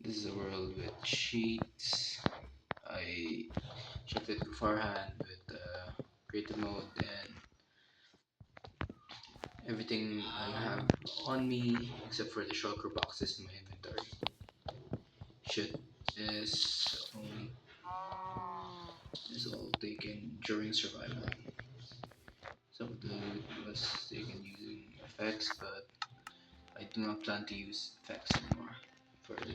This is a world with cheats. I checked it beforehand with creative mode, and everything I have on me except for the shulker boxes in my inventory should is only is all taken during survival. Some of the loot was taken using effects, but I do not plan to use effects anymore for for the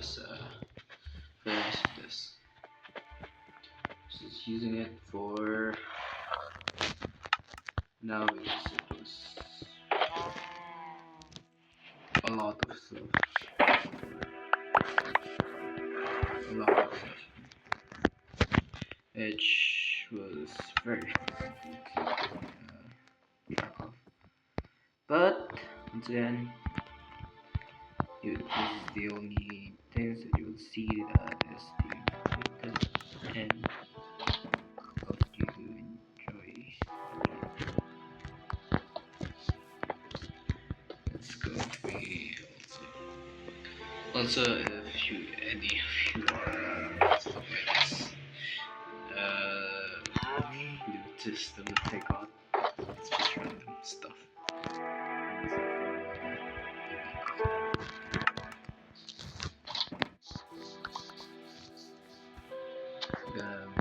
rest of this. Just using it for now because it was a lot of stuff. A lot of stuff. Which was very difficult to keep track of. But once again, this is the only things that you will see that is being depicted, and hope you enjoy the video. Let's go free also. If you any of you are stuff like this, loot system that they got, it's just random stuff. Um,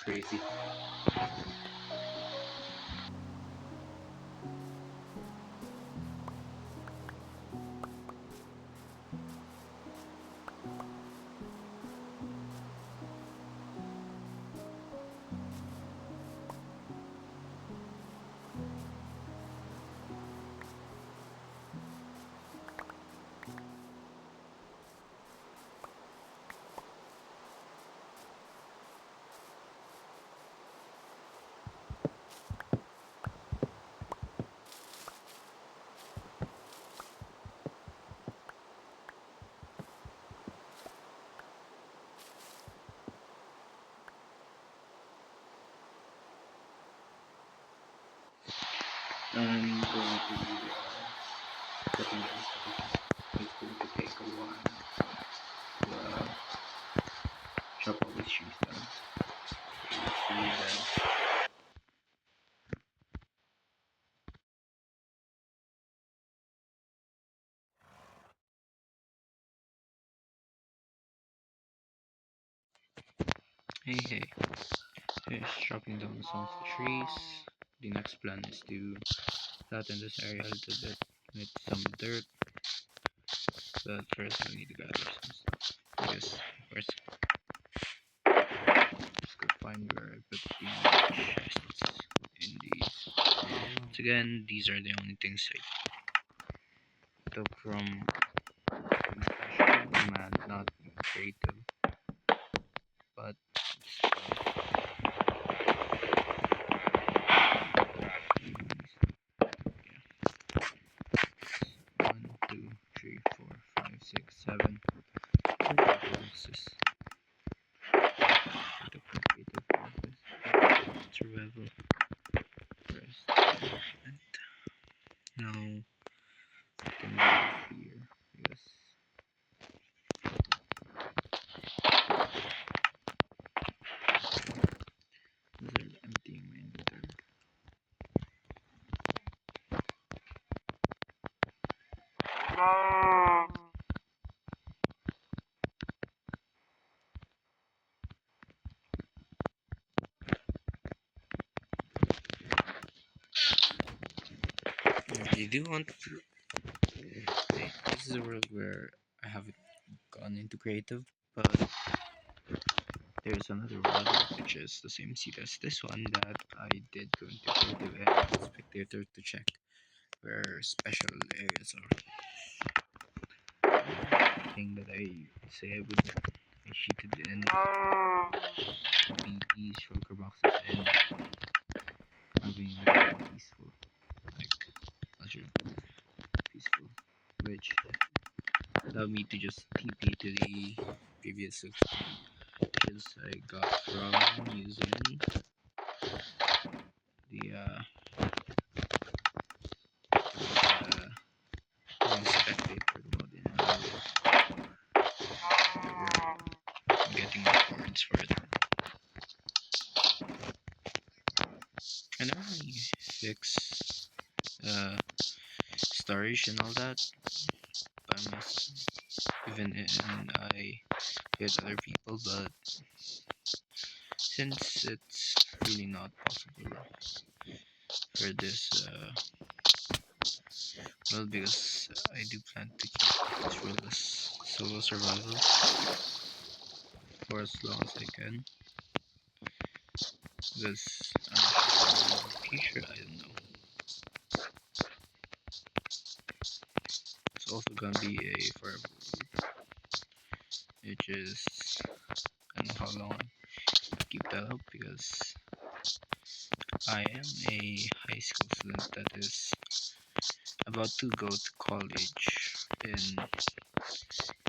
Crazy. I'm going to be cutting this because it's going to take a while to chop all these trees down. Let's see then. Hey, hey, here's chopping down some of the trees. The next plan is to flatten this area a little bit with some dirt, but first I need to gather some stuff. Because, of course, let's go find where I put the chests in these. Once again, these are the only things I took from Special Command, not creative, but one, two, three, four, five, six, seven. Boxes. Creative purpose. Survival first. And now I can go here. Yes. These are emptying my inventory. I do want to. This is a world where I haven't gone into creative, but there's another world which is the same seed as this one that I did go into creative and spectator to check where special areas are. The thing that I say I would I cheated in these shulker boxes and having peaceful, like ultra peaceful, which allowed me to just TP to the previous which I got from using the spectator mode in getting the coins for it. I never really fix storage and all that by myself, even when I hit other people, but since it's really not possible for this well, because I do plan to keep this world as solo survival for as long as I can, because in the future I don't know. It's also gonna be a forever world, which is I don't know how long I keep that up because I am a high school student that is about to go to college in this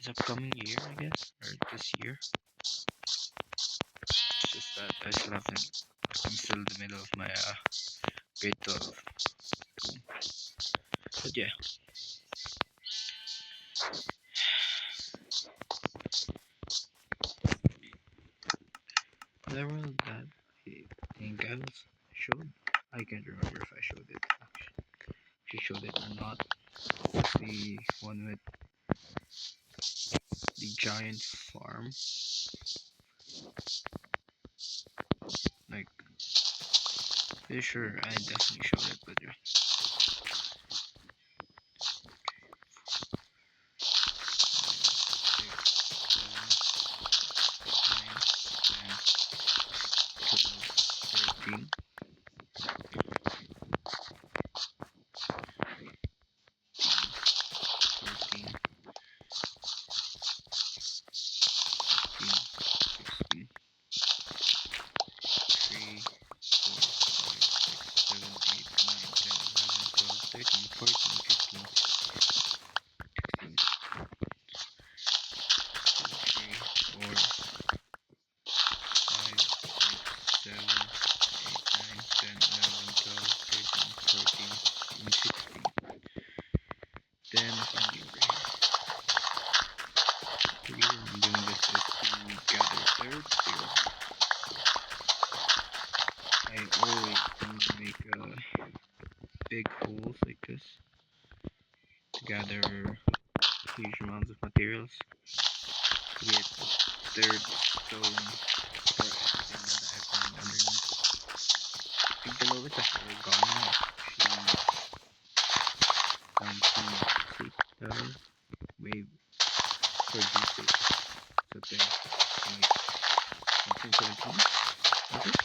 upcoming year, I guess, or this year. It's just that I still haven't. I'm still in the middle of my grade 12 school. But yeah, the world that I think I was showed. I can't remember if I showed it actually. If you showed it or not. It's the one with the giant farm. Yeah, sure, I definitely showed it, but yeah. 13, 14, 15, 16, 3, 4, 5, 6, 7, 8, 9, 10, 11, 12, 13, 14, 15, 16, 3, 4, 5, 6, 7, 8, 9, 10, 11, 12, 13, 14, 15, 16. Then finally over here. The reason I'm doing this is to gather thirds because I always need to make big holes like this to gather huge amounts of materials to get third stone for everything that I find underneath. I think below it is origami actually found some sleep that are way for deep space. So thing like 1917, was it?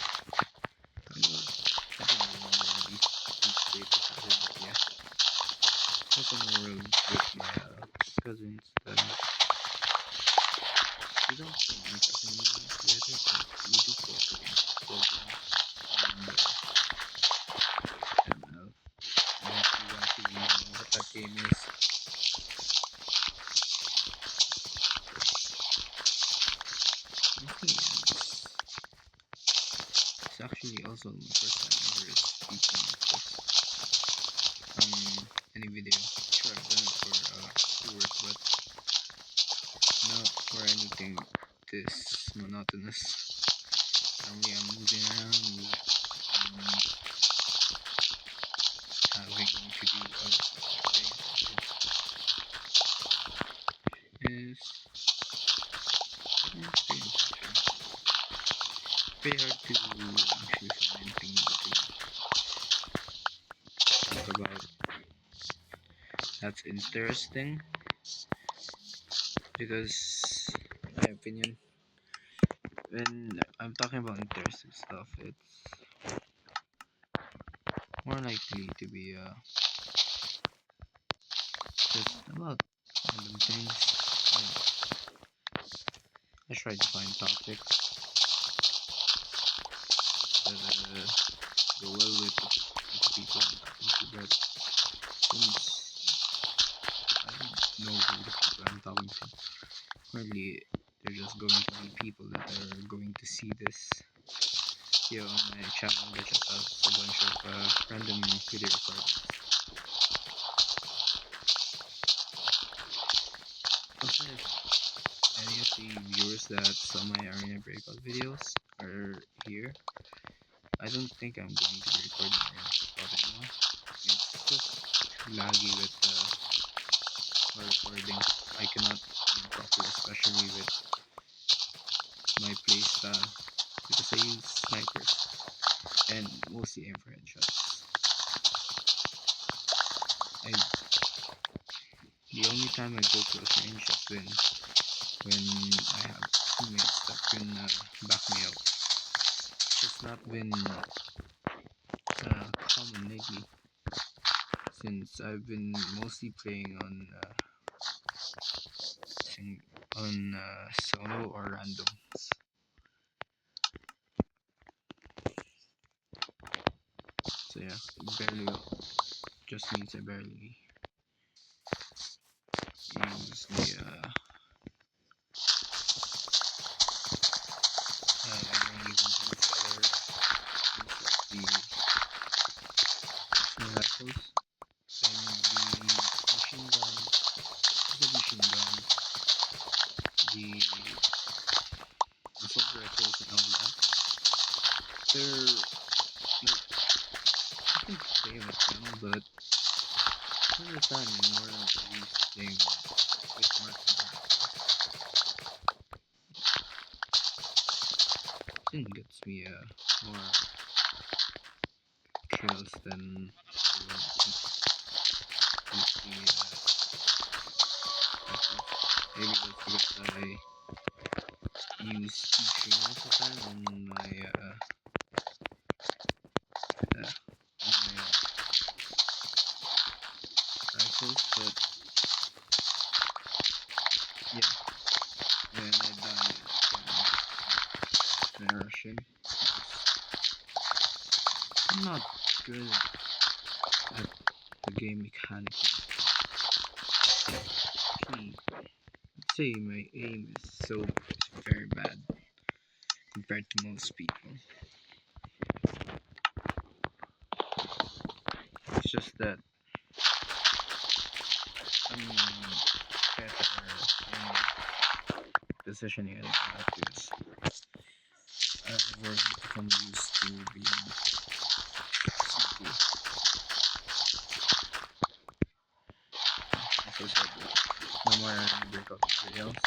I don't remember when deep space was added, but yeah. Open a room with my cousins that we don't play Minecraft anymore together, but we do play other games, ML. And if you want to know what that game is, I think it's actually also my first time ever speaking of this any video. Sure, I've done it for work, but not for anything this monotonous. Normally I'm moving around, having to do other stuff like things. Is an experience actually. Very hard to actually find anything to talk about that's interesting because in my opinion when I'm talking about interesting stuff it's more likely to be just about random things. I try to find topics that go well with the people I'm talking to, but since I don't know who the people I'm talking to, currently they're just going to be people that are going to see this video on my channel that just has a bunch of random video recordings. Also, if any of the viewers that saw my Arena Breakout videos are here, I don't think I'm going to be recording Arena Breakout anymore. It's just too laggy with my recording. I cannot aim properly, especially with my playstyle, because I use snipers and mostly aim for headshots. The only time I go close range is when I have teammates that can back me up. It's not been common lately since I've been mostly playing on solo or randoms. So yeah, barely just means I barely use the I don't even use other things like the rifles and the machine gun, the assault rifles and all that. They're like I can play with them, but most of the time I'm more used playing with marksman rifles. I think gets me more kills, then everyone can see maybe that's because I use teaching most of the time on my rifles, but yeah, when I die in Russian, I'm not good at the game mechanically. Actually, I'd say my aim is very bad compared to most people. It's just that I'm better in positioning and because I've already become used to being CP. As I said, no more breakout videos.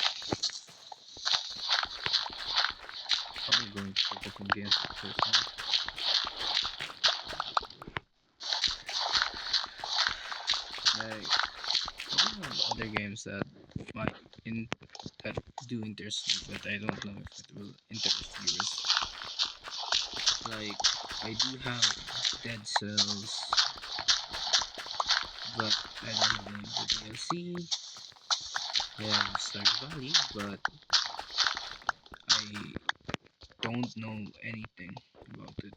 Probably going to focus on games with personal. Like, I have other games that might that do interest me, but I don't know if it will interest viewers. Like, I do have Dead Cells, but I don't have any of the DLC. I have Stardew Valley, but I don't know anything about it.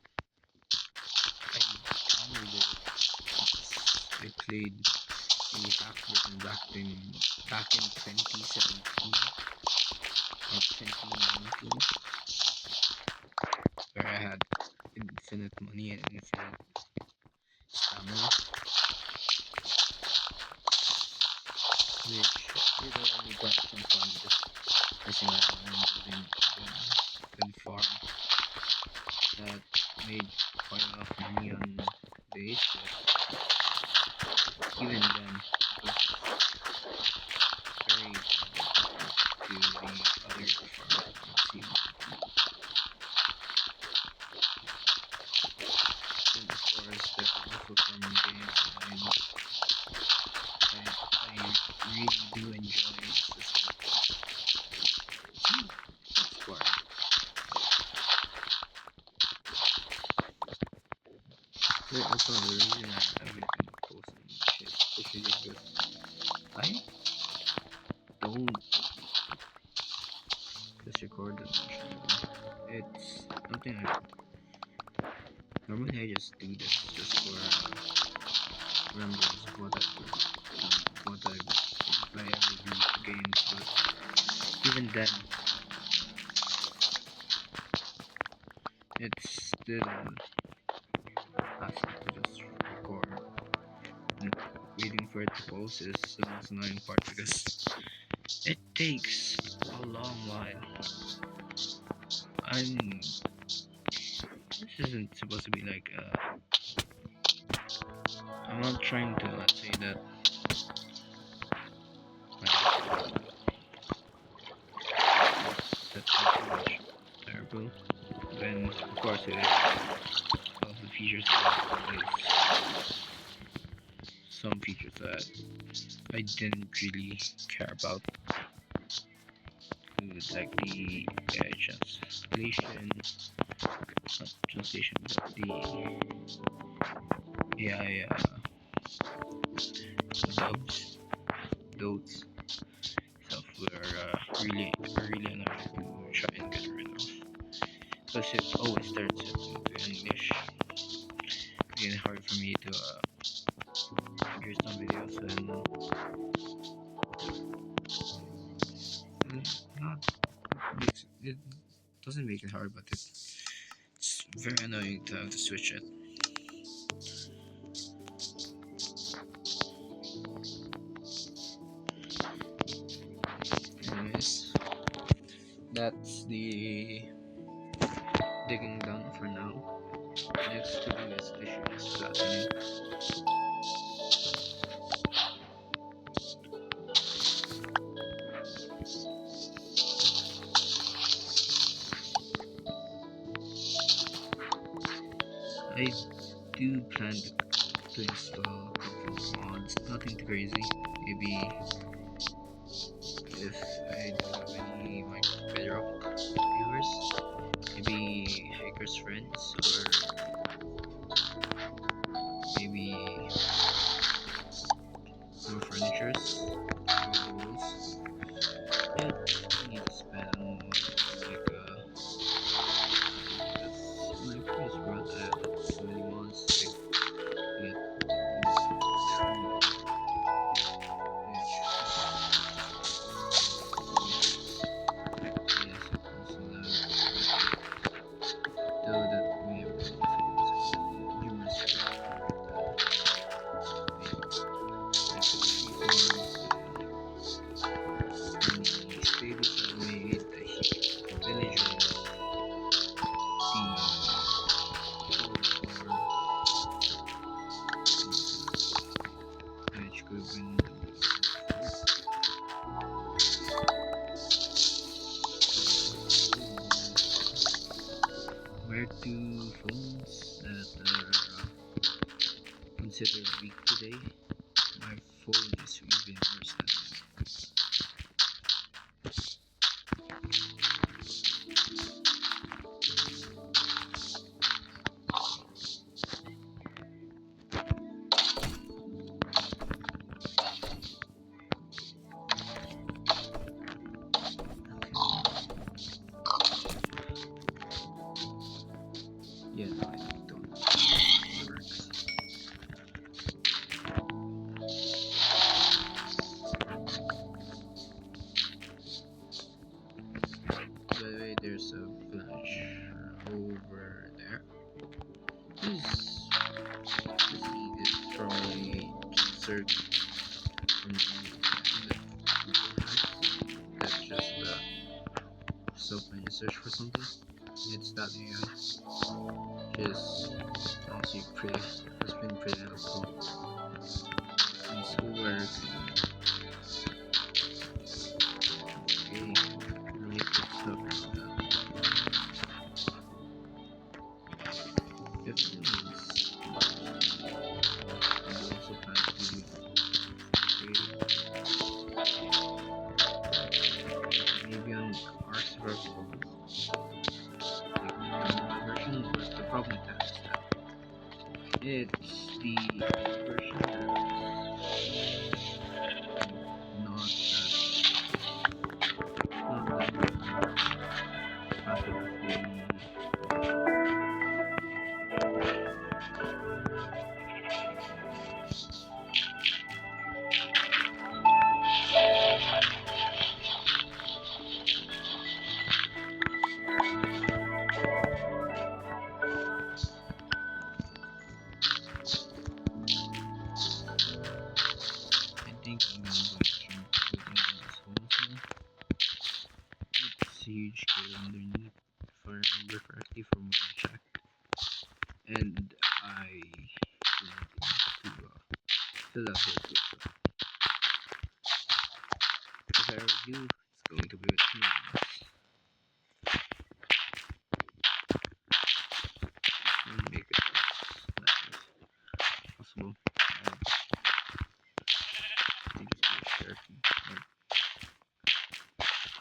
I downloaded it because I played a hack version back in 2017 or 2019, where I had infinite money and infinite stamina, which did allow me to have some fun just messing around and building good farm that made quite a lot of money on base, but even then it was very to the other farms that I've seen. And of course there are also farming games I really do enjoy. It's just it's boring. There also the reason I haven't been posting shit is because I don't just record that much anymore. It's something I normally I just do this just for remembrance of what if I ever beat games, but even then it's still hassle to just record, and waiting for it to post is the most annoying part because it takes a long while. This isn't supposed to be like I'm not trying to say that like, that's too much terrible. Then of course it is. All of the features is some features that I didn't really care about. Like the AI translation, not translation, but the AI dubs, those stuff were really annoying to try and get rid of. Because it always turns it into English. It's hard for me to figure some videos and not it doesn't make it hard, but it's very annoying to have to switch it. Anyways, that's the digging done for now. Next to do is dishes flattening. I do plan to install a couple of mods, nothing too crazy. Maybe if I don't have any like Bedrock viewers, maybe Haker's Friends, or maybe more furnitures for the walls. Yeah, I need to spend on like because my previous run I had so many mods to get where do phones that are considered weak today? My phone is even worse than yeah, no, I don't. It works. By the way, there's a flash over there. This is from a circuit from that's just self-made search for something. It's that AI. Just honestly pretty. It's been pretty helpful. And so work. Okay, related stuff like that. If things and also plan to maybe on Arc Survival like the version, but the problem with that is that it's the version that's not that massively I think I'm gonna go stream putting on this whole thing. It's huge scale underneath, if I remember correctly from when I checked. And I plan to fill out the too. So if I ever do, it's going to be with me. And make it as less as possible. I think it's a share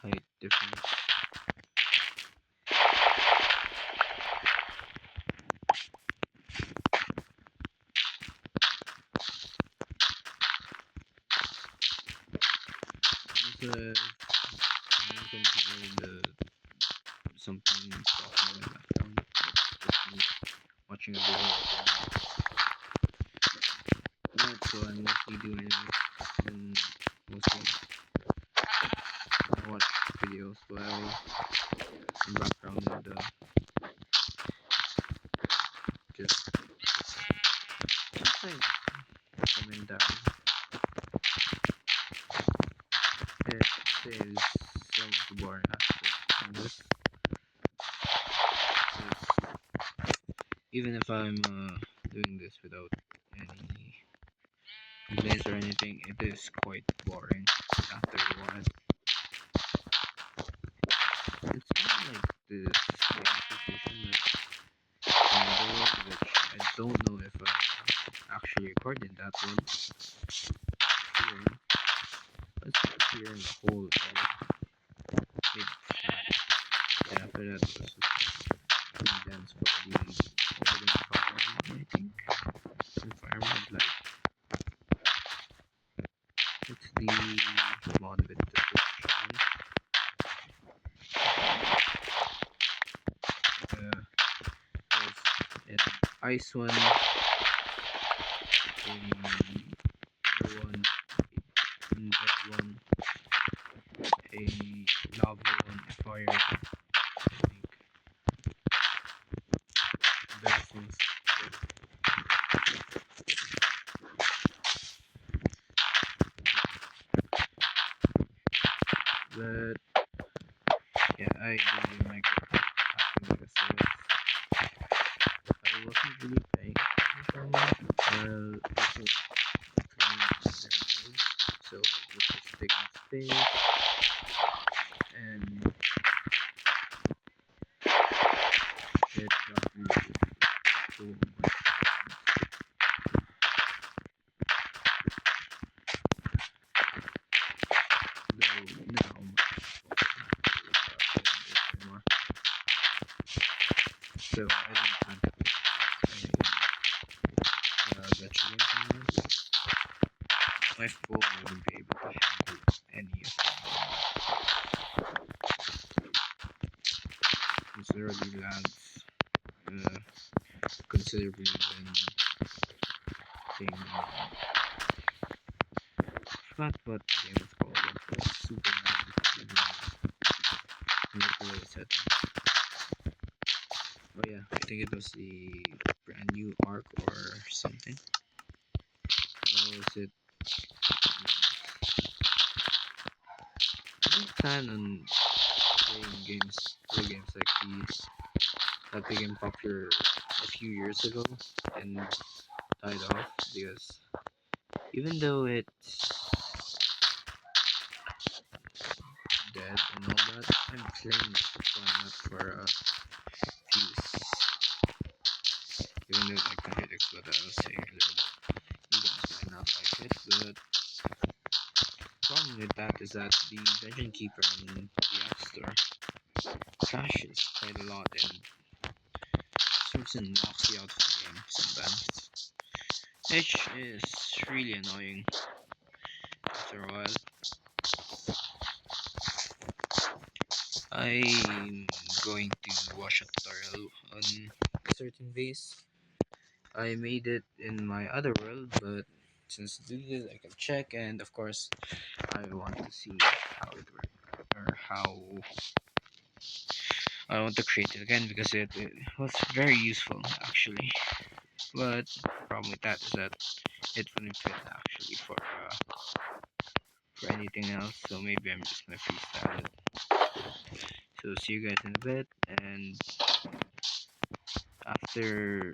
height difference. There's you can hear something talking in the background. Just me watching a video. That's what I mostly do anyway. And mostly I watch videos while in background and just like comment down. It is some of the boring aspect of this. Even if I'm doing this without any complaints or anything, it is quite boring after a while. It's kind of like this situation that which I don't know if actually recorded that one. Here, let's put here in the whole mid flat. And after that, it was condensed for the recording quality, I think. Environment light. It's the mod with the description. An ice one, a air one, a red one, a lava one, a fire one, I think. Those things. But yeah, I do Minecraft after Mega Sales. I wasn't really paying attention while also playing them, so it was just taking space and it got really so much. Though now anymore. So I don't have a gacha games anymore. My phone wouldn't be able to handle any of them. It already lags considerably when playing forgot what the game is called, but it was super manipulated setting. Oh yeah, I think it was the brand new arc or something. Or was it? I didn't plan on playing video games like these that became popular a few years ago and died off because even though it's dead and all that, I'm playing it for fun, not for views. Even though it contradicts what I was saying earlier, you guys might not like it, but the problem with that is that the Dungeon Keeper in the App Store crashes quite a lot and sorts and knocks you out of the game sometimes, which is really annoying after a while. I'm going to watch a tutorial on a certain base. I made it in my other world, but since I did it, I can check, and of course, I want to see how it works, or how I want to create it again because it was very useful actually. But the problem with that is that it wouldn't fit actually for anything else, so maybe I'm just gonna freestyle it. So see you guys in a bit, and after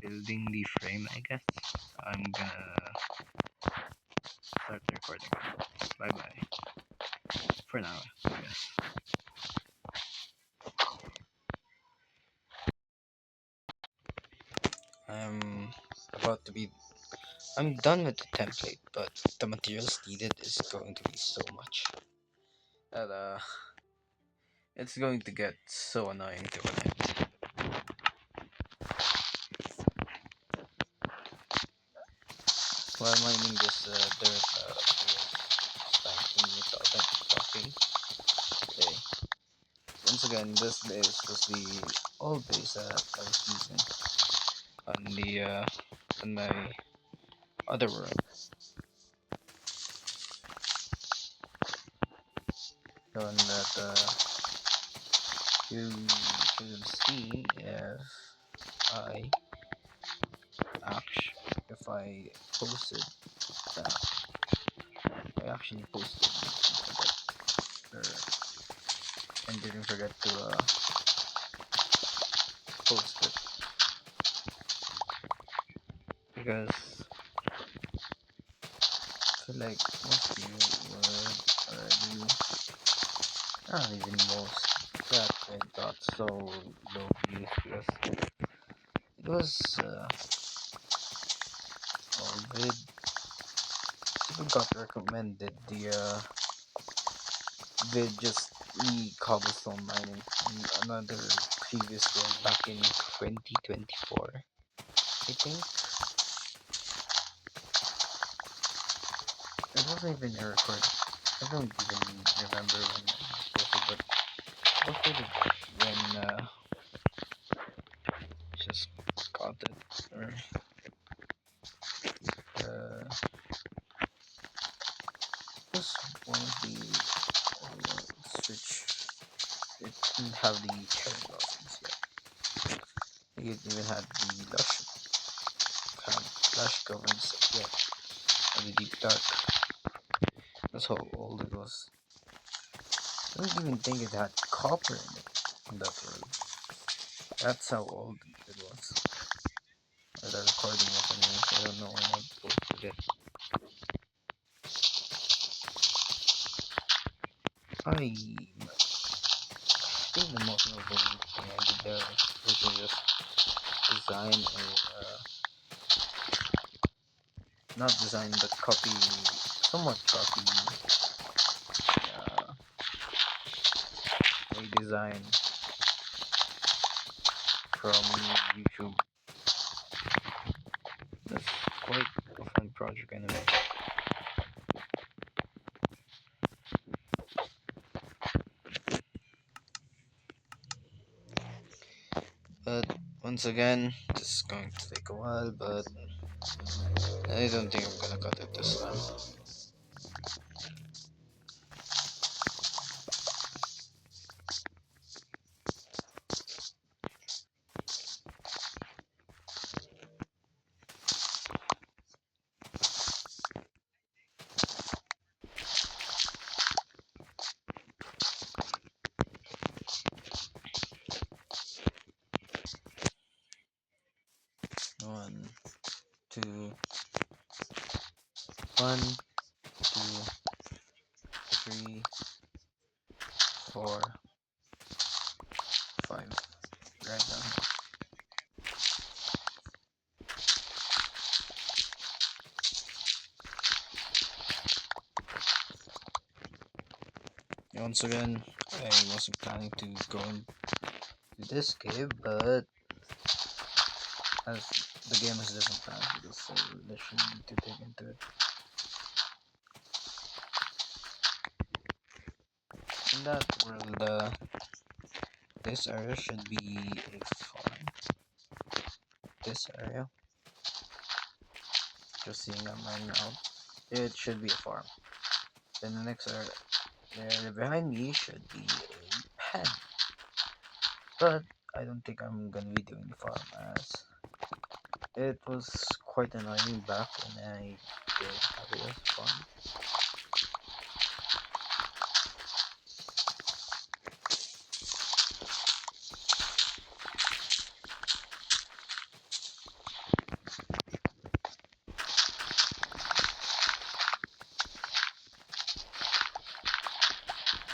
building the frame, I guess I'm gonna start the recording. Bye bye for now, I guess. I'm about to be. I'm done with the template, but the materials needed is going to be so much that it's going to get so annoying to connect. While mining this dirt, thanking me talking. Okay. Once again, this base was the old base that I was using on the on my other world. So on that you can see I if I posted that I actually posted and didn't forget to post it because I feel like most of you would already not even most that I got so low views because it was recommended the just me cobblestone mining in another previous world back in 2024, I think. It wasn't even a record. I don't even remember when I posted, but posted it when just got it, or uh, was one of the switch. It didn't have the cherry blossoms yet. It even had the lush governs yet, and the deep dark. That's how old it was. I don't even think it had copper in it in that world. That's how old it was. Or the recording was anyways. I don't know when I posted it. I think the most notable thing I did there was literally just design not design but copy, somewhat copy uh, a design from YouTube. That's quite a fun project anyway. But once again, this is going to take a while, but I don't think I'm gonna cut it this time. One, two, 3, 4, 5. Right down here. Once again, I wasn't planning to go into this cave, but as the game has different plans for this, so I literally need to dig into it. In that world, this area should be a farm. This area, just seeing that mine out, it should be a farm. Then the next area behind me should be a pen. But I don't think I'm gonna be doing the farm, as it was quite annoying back when I did have it as a farm.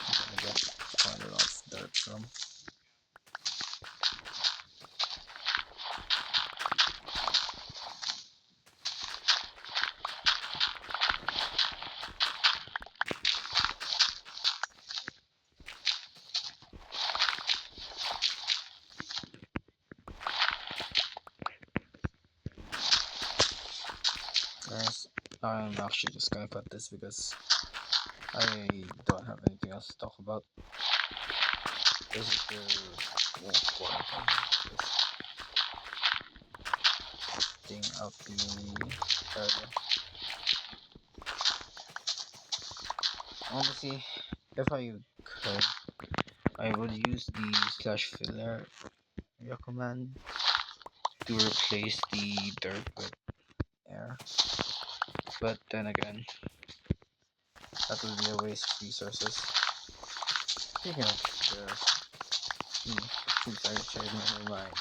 I'm gonna get quite a lot of dirt from. Guys, I'm actually just gonna cut this because I don't have anything else to talk about. This is the wolf quarantine. This thing out the area. Honestly, if I could, I would use the /filler command to replace the dirt with air. But then again, that would be a waste of resources. Speaking of since I changed my mind,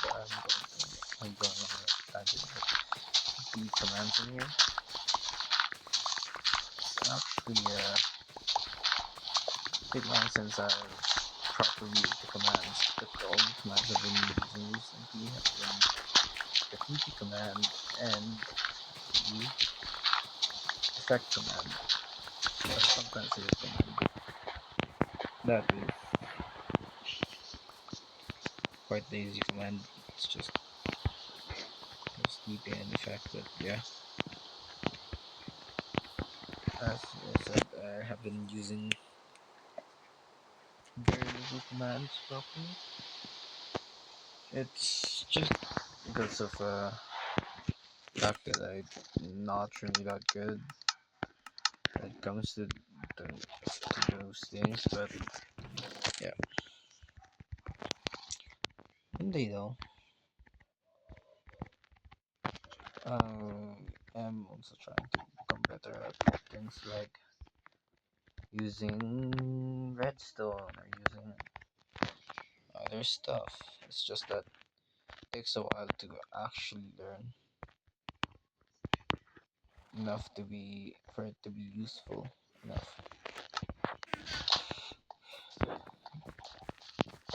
I'm going on a tangent with the commands in here. It's actually a bit long since I've properly used the commands, but all the commands I've been using recently have been the TP command and the effect command. Or sometimes I recommend that is quite the easy command. It's just keeping in the fact that yeah, as I said, I have been using very little commands properly. It's just because of the fact that I'm not really that good when it comes to those things, but yeah. Indeed though, I'm also trying to become better at things like using redstone or using other stuff. It's just that it takes a while to actually learn enough to be for it to be useful enough.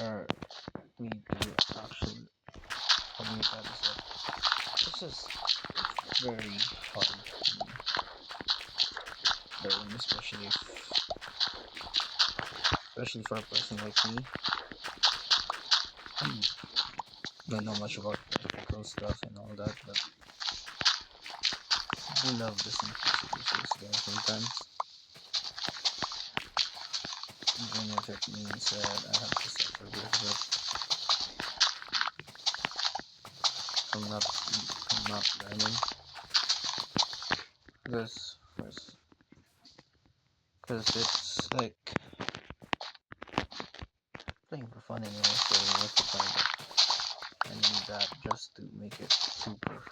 Or me to actually admit that is that it's just very hard to learn, especially for a person like me who don't know much about technical stuff and all that, but I love the simplicity of this game sometimes, even if it means that I have to suffer a bit from not learning. Because because it's like playing for fun anyway, so what's the point of learning that just to make it super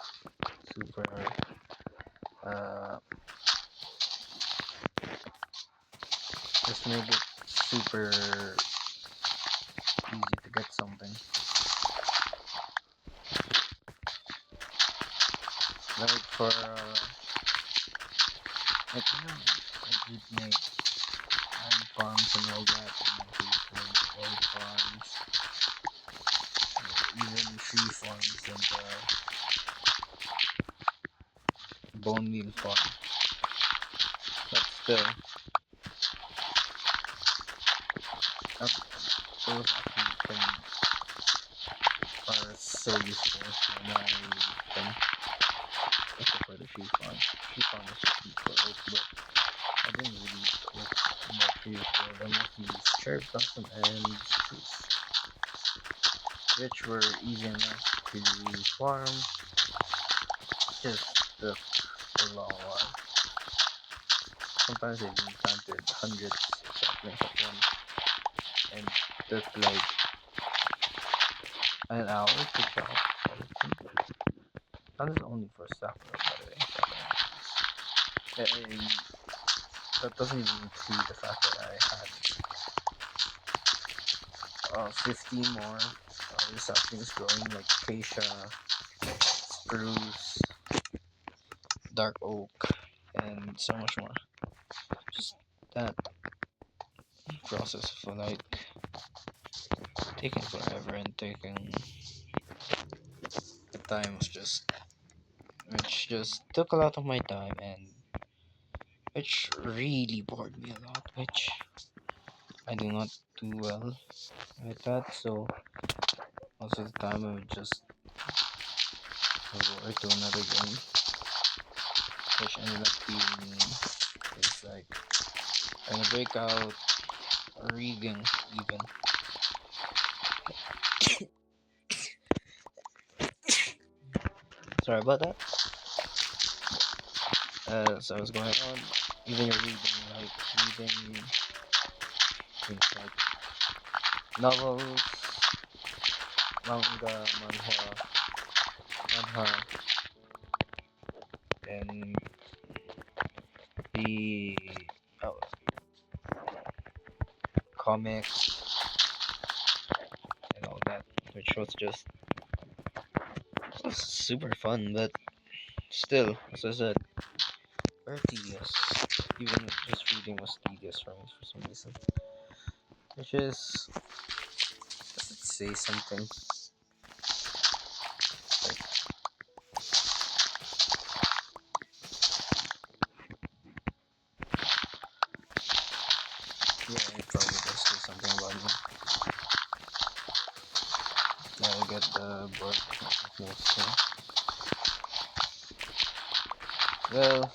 uh just to make it super easy to get something. Like for like I did make iron farms and all that, and I did make oil farms, even tree farms and bone meal farm. But still, those actually are so useful when I use them. Except for the tree farm. Tree farm is just used for oak, but I didn't really use oak in my previous build. I mostly used cherry blossom and spruce, which were easy enough to farm. Just took a long while. Sometimes I even planted hundreds of saplings at once, and took like an hour to chop all of them. That is only for sapling, by the way. That doesn't even include the fact that I had 15 more other saplings growing, like acacia, spruce, dark oak, and so much more. Just that process for like taking forever and taking the time was just which just took a lot of my time and which really bored me a lot, which I do not do well with that, so most of the time I would just resort to another game, which ended up being is like trying to break out reading even. Sorry about that. As I was going on, even your reading, like reading things like novels, manga, manhwa, and the oh, comics and all that, which was just super fun, but still, as I said, very tedious. Even just reading was tedious for me for some reason. Which is, let's say something like I'll get the board mostly. Well,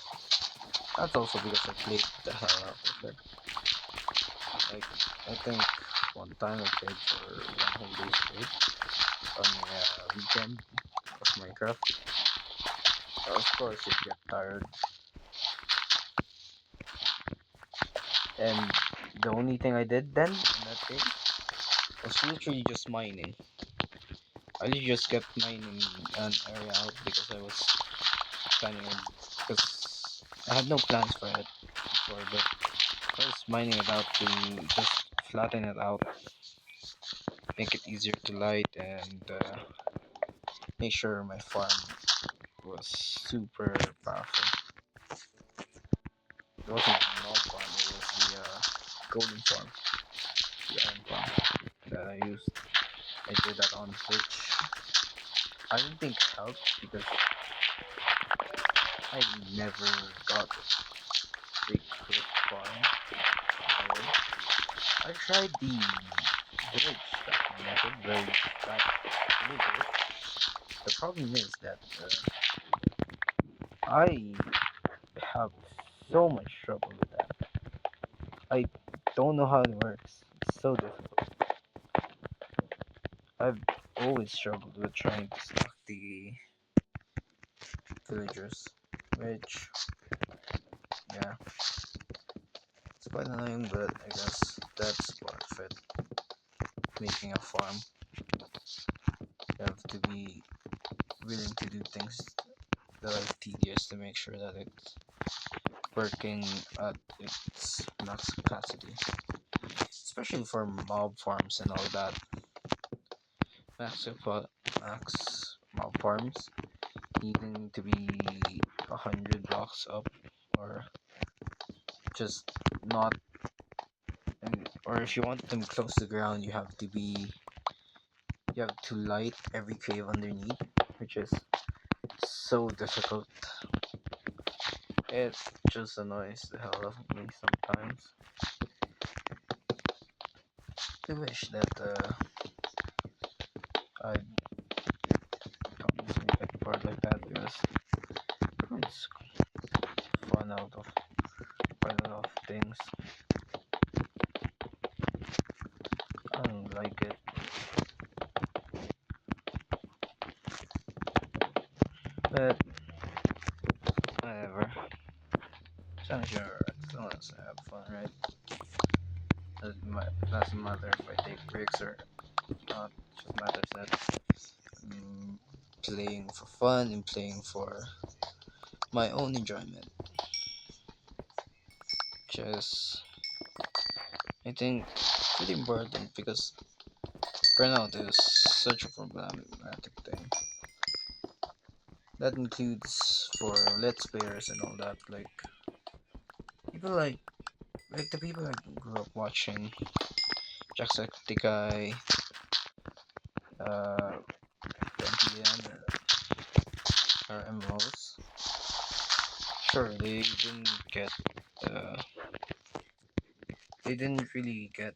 that's also because I played the hell out of it. Like, I think one time I played for one whole day straight on a weekend of Minecraft. Of course, you get tired, and the only thing I did then in that day was literally just mining. I literally just kept mining an area out because I was planning on, because I had no plans for it before, but I was mining it out to just flatten it out, make it easier to light, and make sure my farm was super powerful. It wasn't a mob farm, it was the golden farm, the iron farm that I used. I did that on Twitch. I don't think it helped because I never got a quick farm. I tried the village stacking method where you stack villagers. The problem is that I have so much trouble with that. I don't know how it works. It's so difficult. I've always struggled with trying to stack the villagers, which, yeah, it's quite annoying, but I guess that's part of it. Making a farm, you have to be willing to do things that are tedious to make sure that it's working at its max capacity. Especially for mob farms and all that. Max, max mob farms needing to be 100 blocks up, or just not, or if you want them close to the ground, you have to light every cave underneath, which is so difficult. It just annoys the hell out of me sometimes. I wish that I'd constantly get bored like that because it's fun out of quite a lot of things. I don't like it. But whatever. As long as I have fun, right? Doesn't matter if I take breaks or not. It just matters that I'm playing for fun and playing for my own enjoyment. Just, I think, pretty important because burnout is such a problematic thing. That includes for let's players and all that. Like people like the people I grew up watching, Jacksepticeye, uh, MPN, or MMOs. Sure, uh, they didn't really get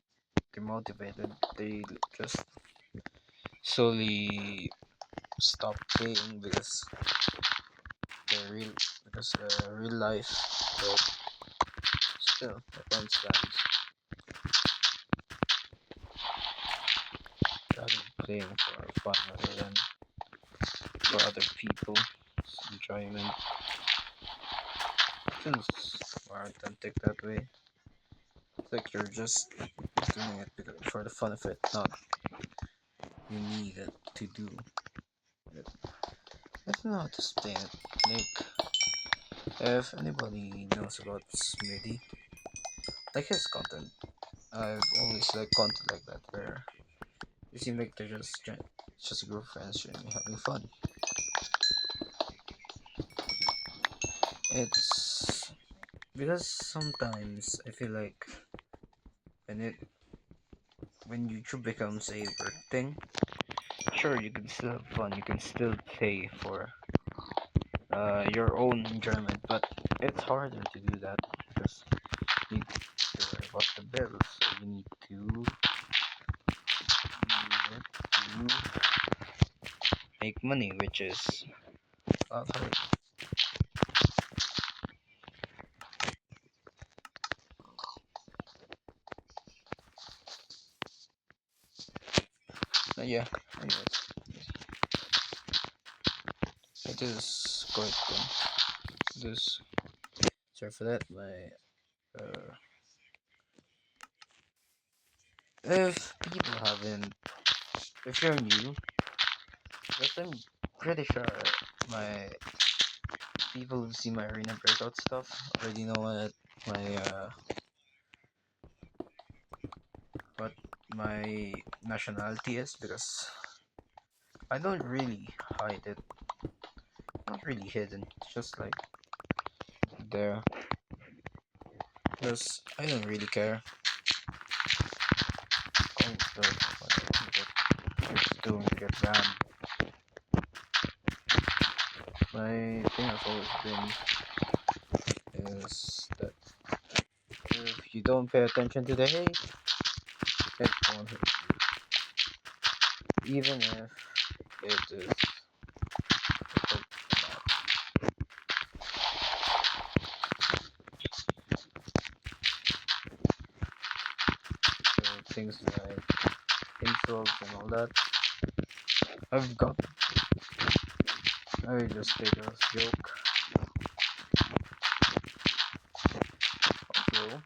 demotivated. They just slowly stopped playing the real real life. But still, everyone stands rather playing for fun rather than for other people's enjoyment. Feels more authentic that way. It's like you're just doing it because for the fun of it, not you need it to do it. I don't know how to explain it. Like, if anybody knows about Smitty, like his content, I've always liked content like that where it seems like they're just a group of friends generally having fun. It's because sometimes I feel like when it when YouTube becomes a work thing, sure you can still have fun, you can still play for your own enjoyment, but it's harder to do that because you need to worry about the bills, so you need to make money, which is a lot hard. But yeah, anyways, it is quite fun. This sorry for that. If people haven't, if you're new, but I'm pretty sure my people who see my arena breakout stuff already know my what my nationality is because I don't really hide it. Not really hidden. It's just like there. Because I don't really care. Oh, it's going to get banned. My thing has always been is that if you don't pay attention to the hate, it won't hurt you. Even if it is quite bad. So things like insults and all that, I've got. I just take it as a joke. Also,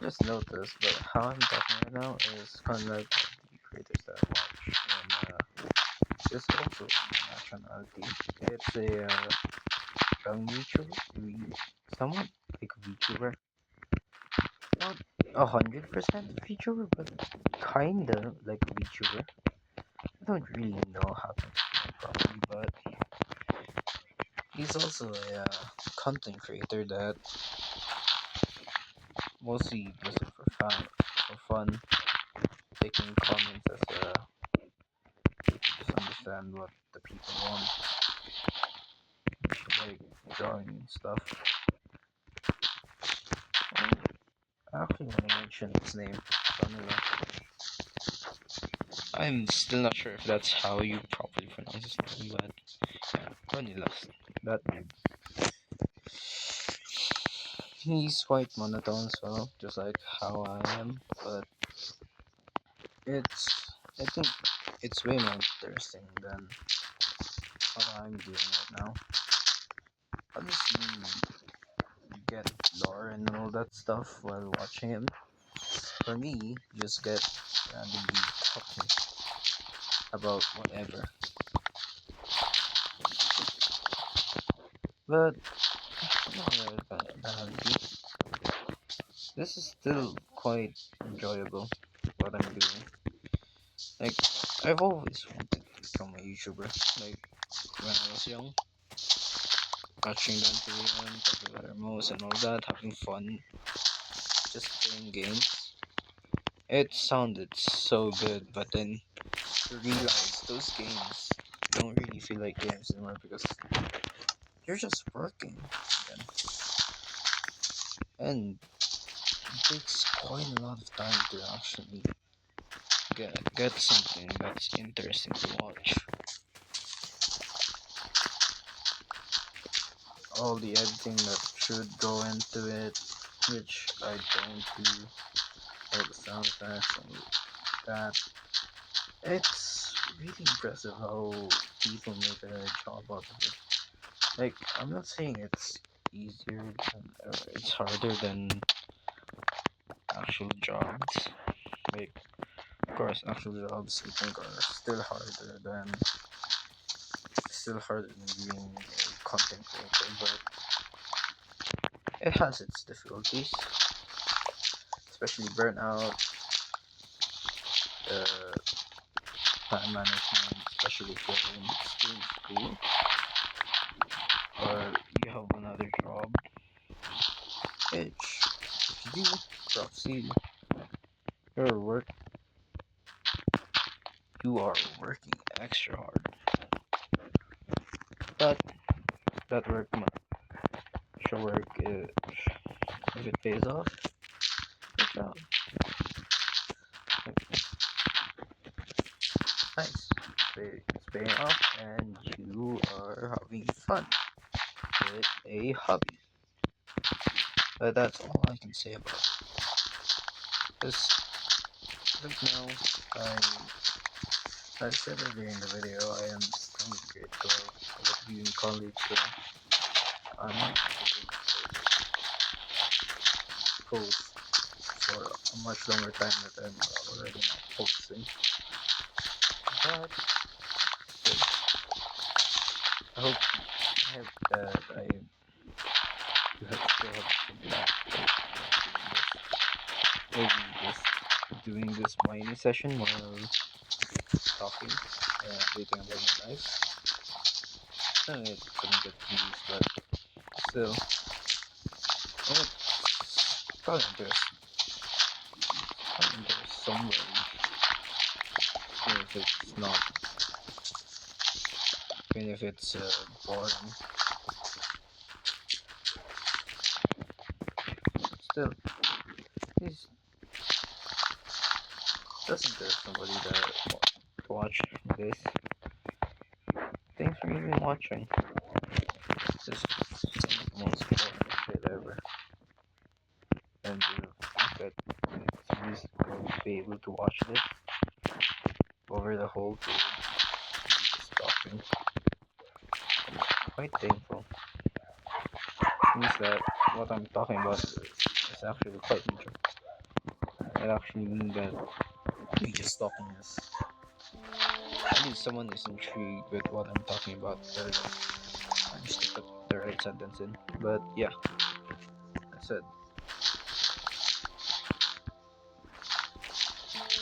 just notice, but how I'm talking right now is kind of like the creators that I watch, and this also nationality. It's a young VTuber, somewhat like a VTuber, not 100% VTuber, but kinda like a VTuber. I don't really know how to explain it properly, but he's also a content creator that mostly does it for fun, taking comments as a just understand what the people want, like drawing and stuff. I actually want to mention its name. Vanilla. I'm still not sure if that's how you properly pronounce his name, but yeah, Vanilla. That dude. He's quite monotone, so just like how I am, but it's I think it's way more interesting than what I'm doing right now. Obviously, you get lore and all that stuff while watching him. For me, just get randomly talking about whatever. But this is still quite enjoyable what I'm doing. Like I've always wanted to become a YouTuber. Like when I was young, watching Dantelion, Popular Most and all that, having fun, just playing games. It sounded so good, but then you realize those games don't really feel like games anymore because you're just working then. And it takes quite a lot of time to actually get something that's interesting to watch. All the editing that should go into it, which I don't do, all the sound effects and that. It's really impressive how people make a job out of it. Like, I'm not saying it's easier than, or it's harder than actual jobs. Like, of course, actual jobs I think are still harder than being a content creator, but it has its difficulties, especially burnout, uh, time management, especially if you're still in school or you have another job. Which, if you do, props to you. Your work, you are working extra hard, but that work, sure work, if it pays off, good job. Nice. it's paying off, and you are having fun with a hobby. But that's all I can say about it. Because right now, I said earlier in the video, I am still in grade 12. I will be in college, so I'm not able to post for a much longer time that I'm already not posting. But still, I hope that I you have still have some back maybe just doing this whiny session while talking and waiting about my life. It couldn't get views, but still, it's probably there's somebody, even if it's not, even if it's boring. Still, is doesn't there somebody that watch this? Thanks for even watching. This is some of the most important shit ever. And the fact that it's going to be able to watch this over the whole period just talking. Quite thankful. Means that what I'm talking about is actually quite major. It actually means that me just talking is at least someone is intrigued with what I'm talking about. I just to put the right sentence in. But yeah, that's it.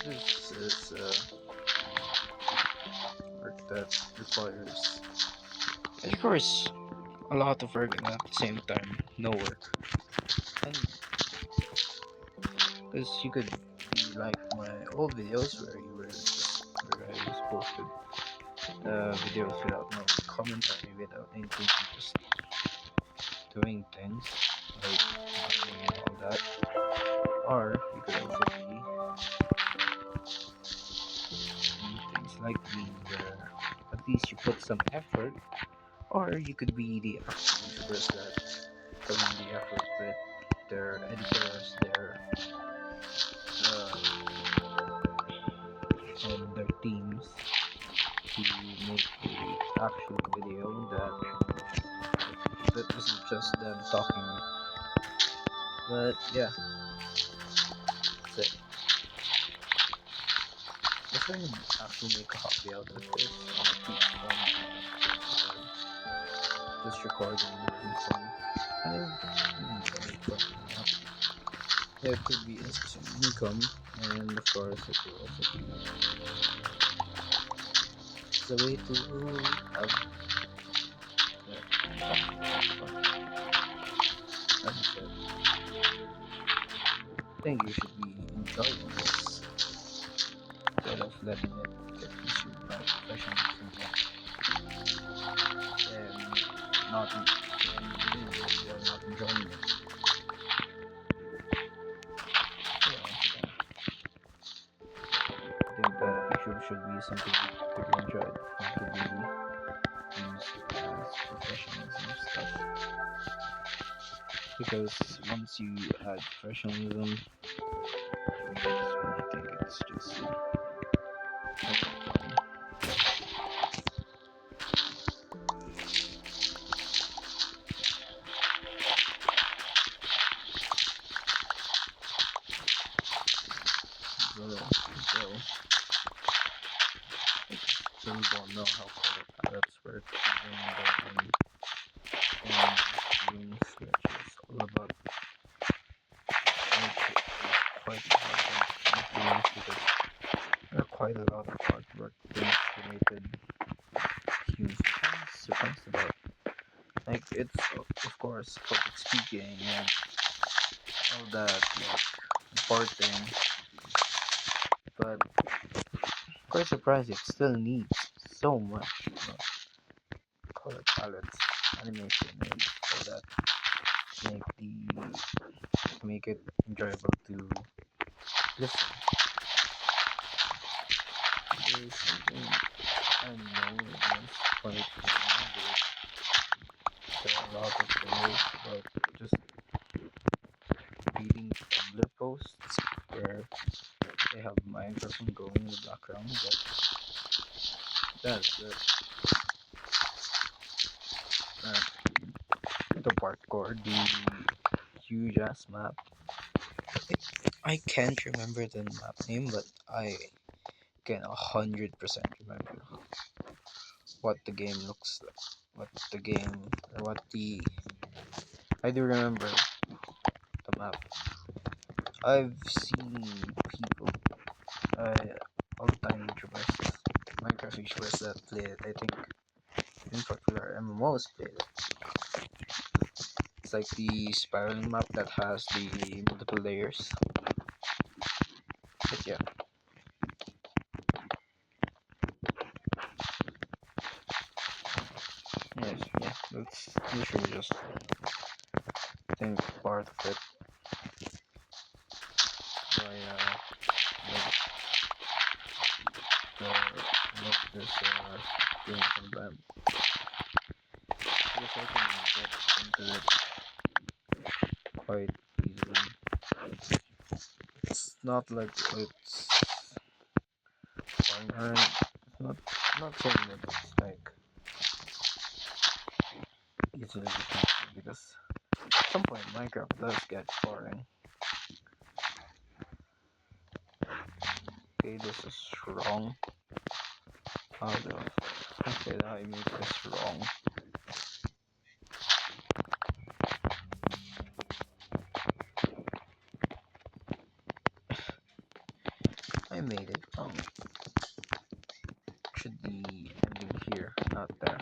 This is work that requires a lot of work and at the same time no work. And because you could be like my old videos where where I just posted videos without no commentary, without anything, just doing things like mining and all that. Or you could also be doing things like me where at least you put some effort. Or you could be the actual YouTubers that put in the effort with their editors, uh, and their teams to make a actual video that isn't just them talking. But yeah, that's it. If I can actually make a hobby out of this, I'll keep just recording and having fun. And enjoy it. There could be some income, and of course, it will also be the way to have fun. As I said, I think you should be enjoying this instead of letting it get consumed by professionalism and not doing it or not enjoying it. So, once again, I think that YouTube should be something to be enjoyed, not to be used as professionalism stuff. Because once you add professionalism, that's when I think it's just not fun. So some don't know how color palettes work, even in games, which is all about quite hard because there are quite a lot of artwork things related to games. I'm surprised about. Like it's of course public speaking and all that, like reporting, but quite surprised it still needs so much color palettes, animation, and all that to make it enjoyable to listen. There's something I know it was quite long because there are a lot of players, but just reading Tumblr posts where they have a microphone going in the background, that's it. The parkour, the huge ass map. I can't remember the map name, but I can 100% remember what the game looks like. What the game, or what the. I do remember the map. I've seen people, all the time YouTubers, Minecraft YouTubers that play it. I think in particular MMOs play it. It's like the spiraling map that has the multiple layers. But yeah, yes, yeah, that's usually just I think part of it. Why love this game sometimes because I can get into it quite easily. It's not like it's fun. It's not saying that it's like easily defeated because at some point Minecraft does get boring. Okay, this is wrong. How the fuck did I make this wrong? I made it wrong. Should be ending here, not there.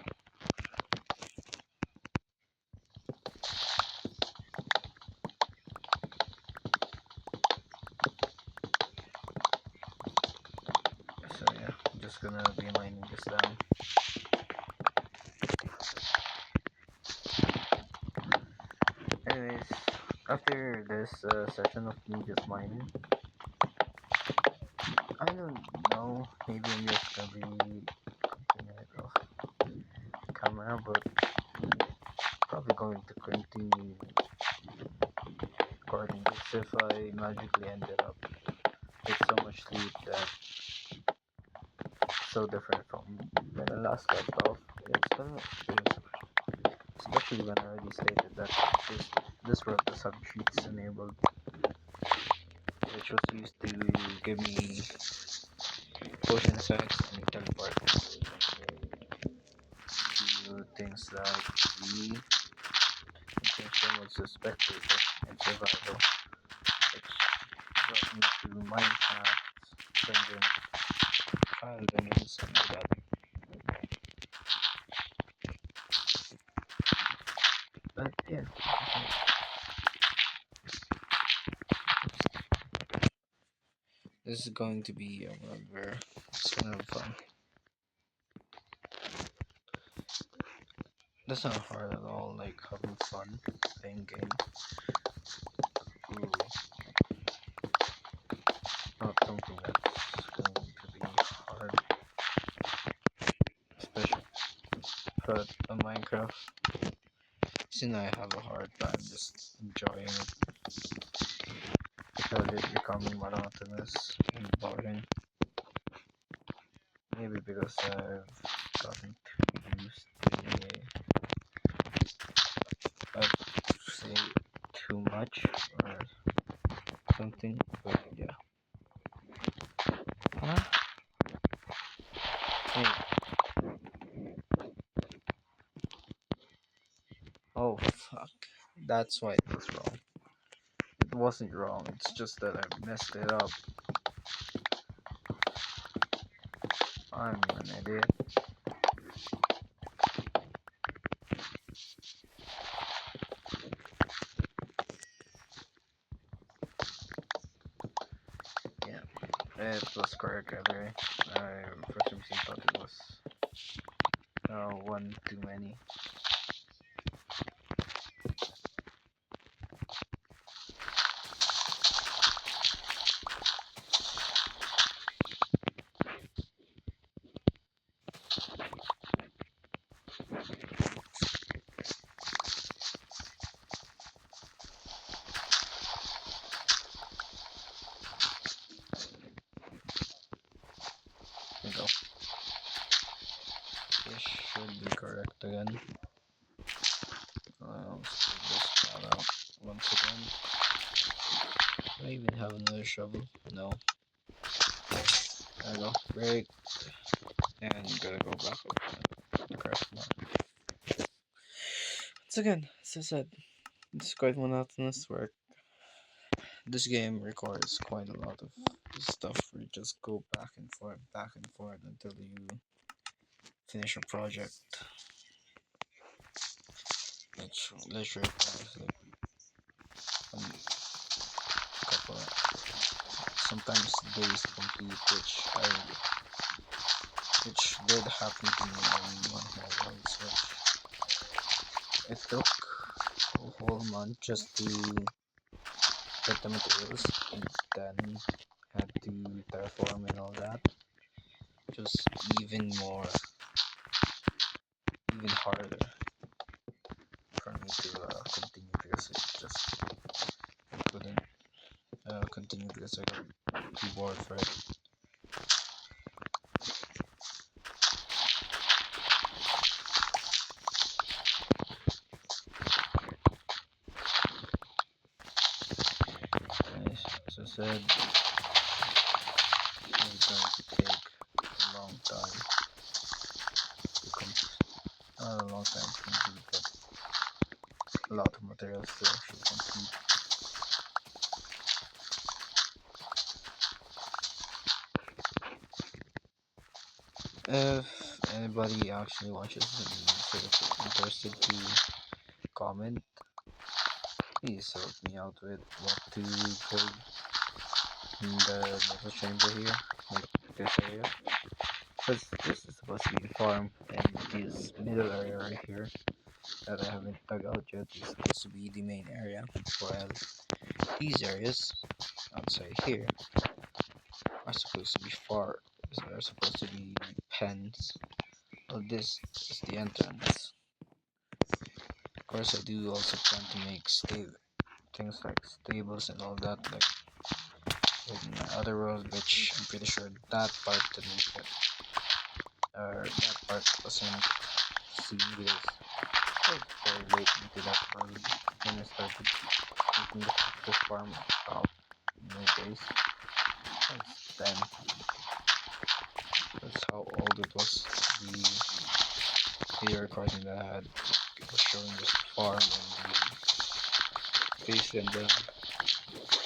So yeah, I'm just gonna be mining this down. Anyways, after this session of me just mining, I don't know, maybe I'm just gonna be continuing it off camera, but probably going to continue recording this if I magically ended up with so much sleep that it's so different from when I last left off. It's gonna experience so much, especially when I already stated that this world does have cheats enabled, which was used to give me potion effects and teleport to things like the intention was suspected and survival, which brought me to Minecraft, dungeons, child dungeons, and all that. But yeah, this is going to be a world where it's gonna have fun. That's not hard at all, like having fun playing games. Ooh, not something that's going to be hard, especially but on Minecraft. Since I have a hard time just enjoying it without it becoming monotonous and boring. Maybe because I've gotten too used to say too much or something, but yeah. Huh? Hey, oh fuck. That's why it was wrong. It wasn't wrong, it's just that I messed it up. I'm an idiot. Yeah, it was correct either way. I for some reason thought it was one too many. go. This should be correct again. Let's take this spot out once again. Do I even have another shovel? No. There we go. Break. And gotta go back up and craft more. Once again, as I said, it's quite monotonous work. This game requires quite a lot of stuff where you just go back and forth until you finish a project. Which literally requires like a couple sometimes days to complete, which did happen to me on one whole world switch. It took a whole month just to get the materials and then had to terraform and all that. Just even harder for me to continue because I couldn't continue because I got too bored for it. As I said, it's going to take a long time to complete. Not a long time to complete, but a lot of materials to actually complete. If anybody actually watches and sort of interested to comment, please help me out with what to build in the middle chamber here, in this area. Because this is supposed to be a farm, and this middle area right here that I haven't dug out yet is supposed to be the main area, while these areas outside here are supposed to be are supposed to be pens. Well, this is the entrance. Of course, I do also plan to make things like stables and all that, like in my other world, which I'm pretty sure that part didn't get, or that part wasn't seen because I was very late into that world when I started making the farm out in my days. That's 10. That's how old it was. The video recording that I had, it was showing this farm and the place in the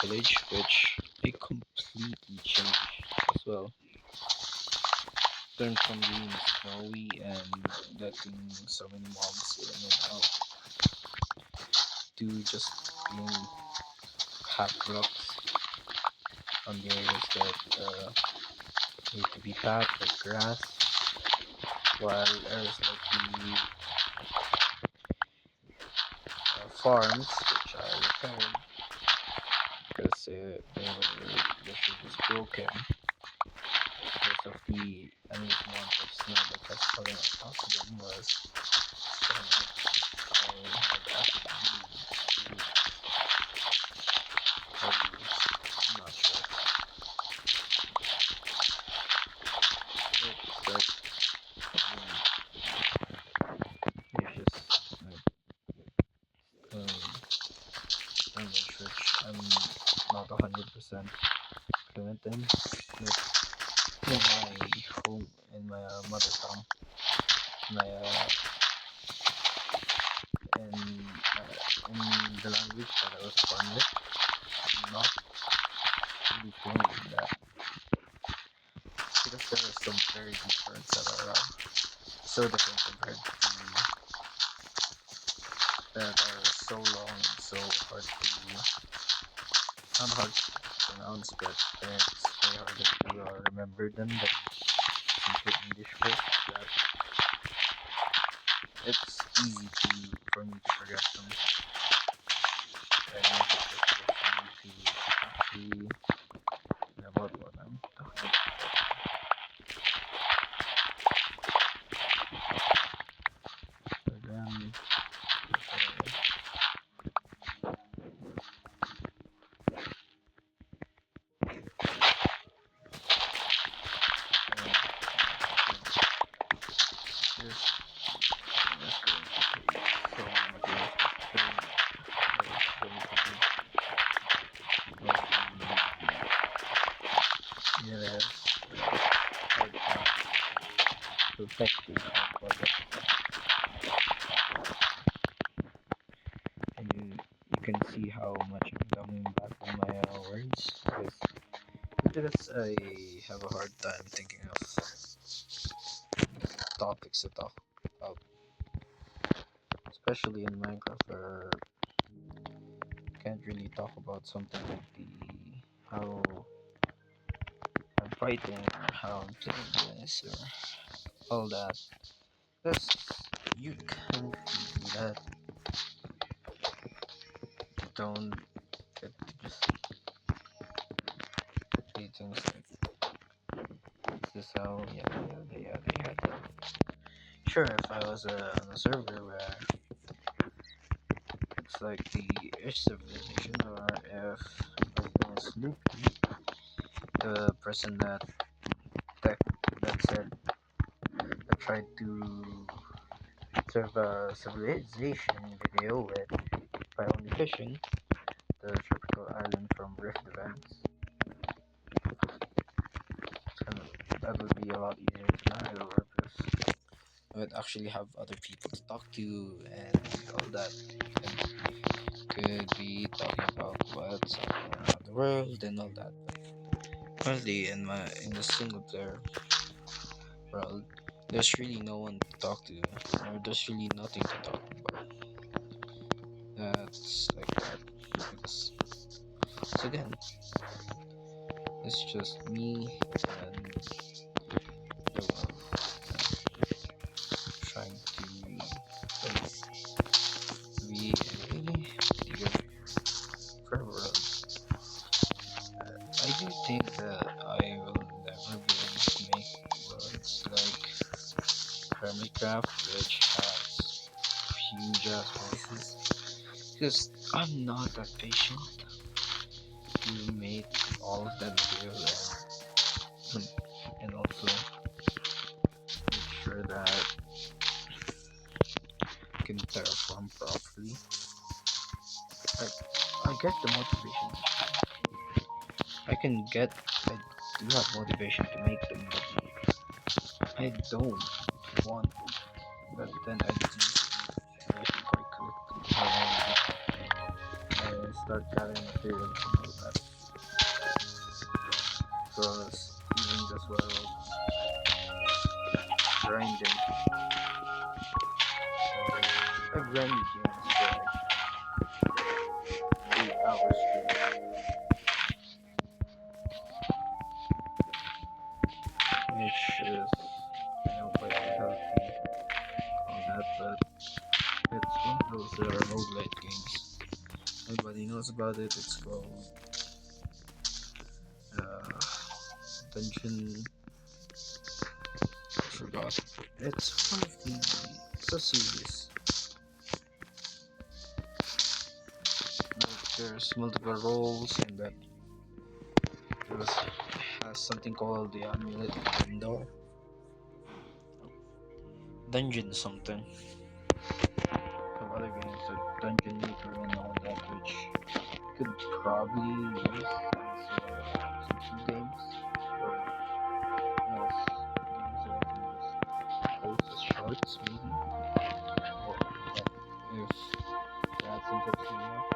village, which they completely changed as well. Turned from being snowy and letting so many mobs in and out to just being packed blocks on the areas that need to be packed, like grass, while areas like the farms, which I repaired because they were just broken because of the amazing amount of snow that was falling on top of them was so much. I had actually used I'm not sure. It's like it's just language which I'm not 100% fluent in. But in my home, in my mother tongue, my in the language that I was born with, I'm not really fluent in that because there are some very deep words that are so different compared to that are so long and so hard to not hard to pronounce, but it's very hard to remember them than simple English words that it's easy for me to forget them. And it's difficult for me to actually remember what I'm talking about. Again, perfectly what and you can see how much I'm coming back on my words because I have a hard time thinking of topics to talk about, especially in Minecraft where you can't really talk about something like the how I'm fighting or how I'm playing this or all that. Because you can't do that. You don't get to just say things like this is how yada. Sure, if I was on a server where it's like the Ish civilization, or if I was Loopy, the person that, that said that tried to serve a civilization video with by only fishing the tropical island from Rift Events. That would be a lot easier to narrate over because I would actually have other people to talk to and all that. And could be talking about what's happening around the world and all that. Currently in the single player world, there's really no one to talk to, or there's really nothing to talk about. That's like that because so again, it's just me and the world trying to be a bigger for world. I do think that I will never be able to make worlds like Hermitcraft, which has huge ass places, because I'm not that patient to make all of that material and also make sure that I can terraform properly. Like, I get the motivation. I can get, I do have motivation to make them, but I don't want to. But then I do situation quite quickly. I start gathering materials and all that. Because even just while grinding, I've grinded games for like 8 hours straight, which is, quite unhealthy, all that, but it's one of those roguelite games. Everybody knows about it. It's called uh, Dungeon. I forgot. It's one of the. It's a series. Like there's multiple roles, and then there's has something called the Amulet of Endor. Dungeon something. Some other games like Dungeon Maker and all that, which could probably use as some games or as games that I can just post as shorts maybe, or if that's interesting enough.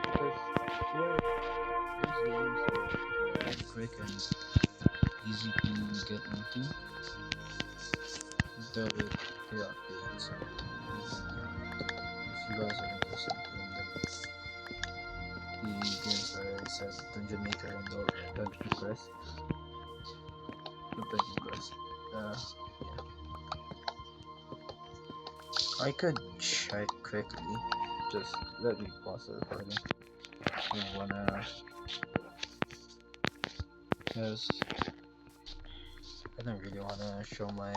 Because they're those games are very quick and easy to get into. Though they are paid, so if you guys are interested in the games that I said, Dungeon Maker and or Dungeon Quest, not Dungeon Quest, yeah, I could check quickly. Just let me pause the recording. I don't wanna, cause I don't really wanna show my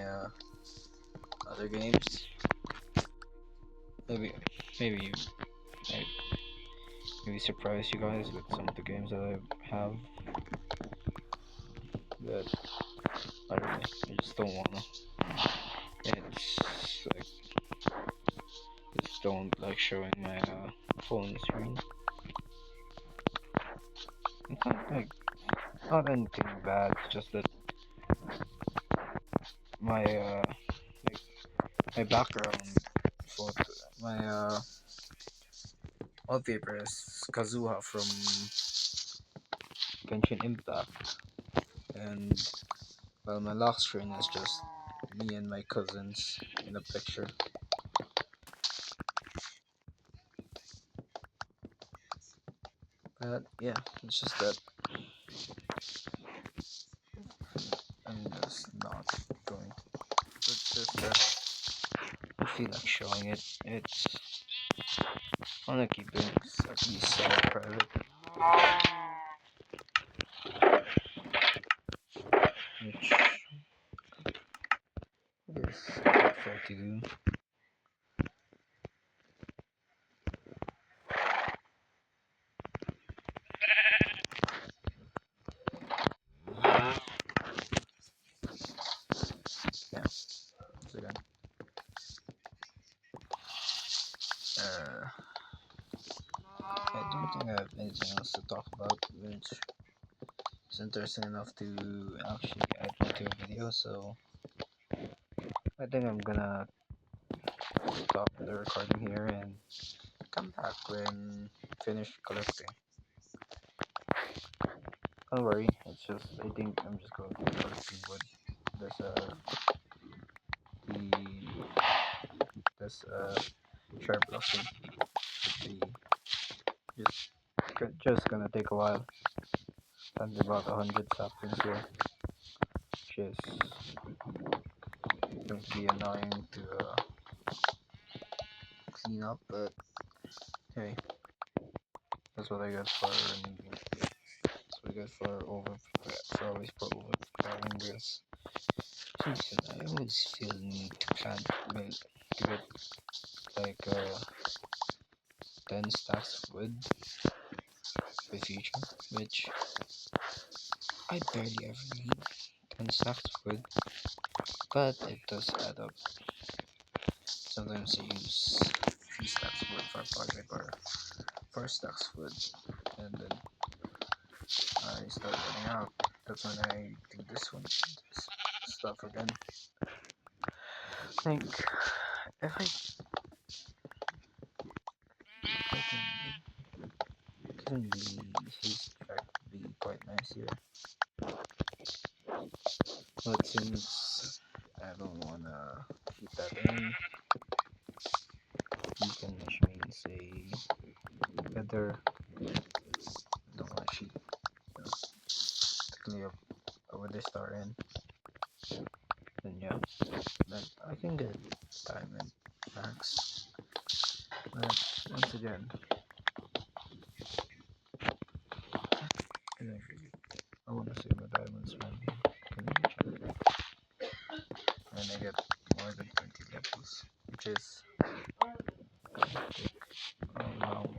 other games. Maybe, maybe, maybe, maybe surprise you guys with some of the games that I have. But I don't know. I just don't wanna. It's like just don't like showing my phone screen. It's not like not anything bad. Just that my like my background photo, my wallpaper is Kazuha from Genshin Impact, and well, my lock screen is just me and my cousins in a picture. But yeah, it's just that I'm just not going to. It's just that I feel like showing it. It's I wanna keep it at least semi-private, which is quite fair to do. Yeah, so again, uh, I don't think I have anything else to talk about, which is interesting enough to actually add into a video. So I think I'm gonna stop the recording here and come back when finished collecting. Don't worry, it's just I think I'm just going to be collecting wood. There's the this sharp blossom should be just gonna take a while. And about 100 saplings here, which is going to be annoying to clean up, but hey, that's what I got for removing. That's what I got for always for overpreparing this. Listen, I always feel the need to plant, well, to get like 10 stacks of wood for the future, which I barely ever need 10 stacks of wood, but it does add up. Sometimes I use 3 stacks of wood for a project or 4 stacks of wood, and then I start running out. That's when I do this one, this stuff again. I think if I can given the haste track would be quite nice here. But since I don't wanna keep that in, beacon which means a feather. Don't wanna cheat. You know, technically a wither star in. Then yeah, then I can get diamond max. But once again, I don't really. I wanna save my diamonds when can reach it. And I get more than 20 levels, which is gonna take a long while.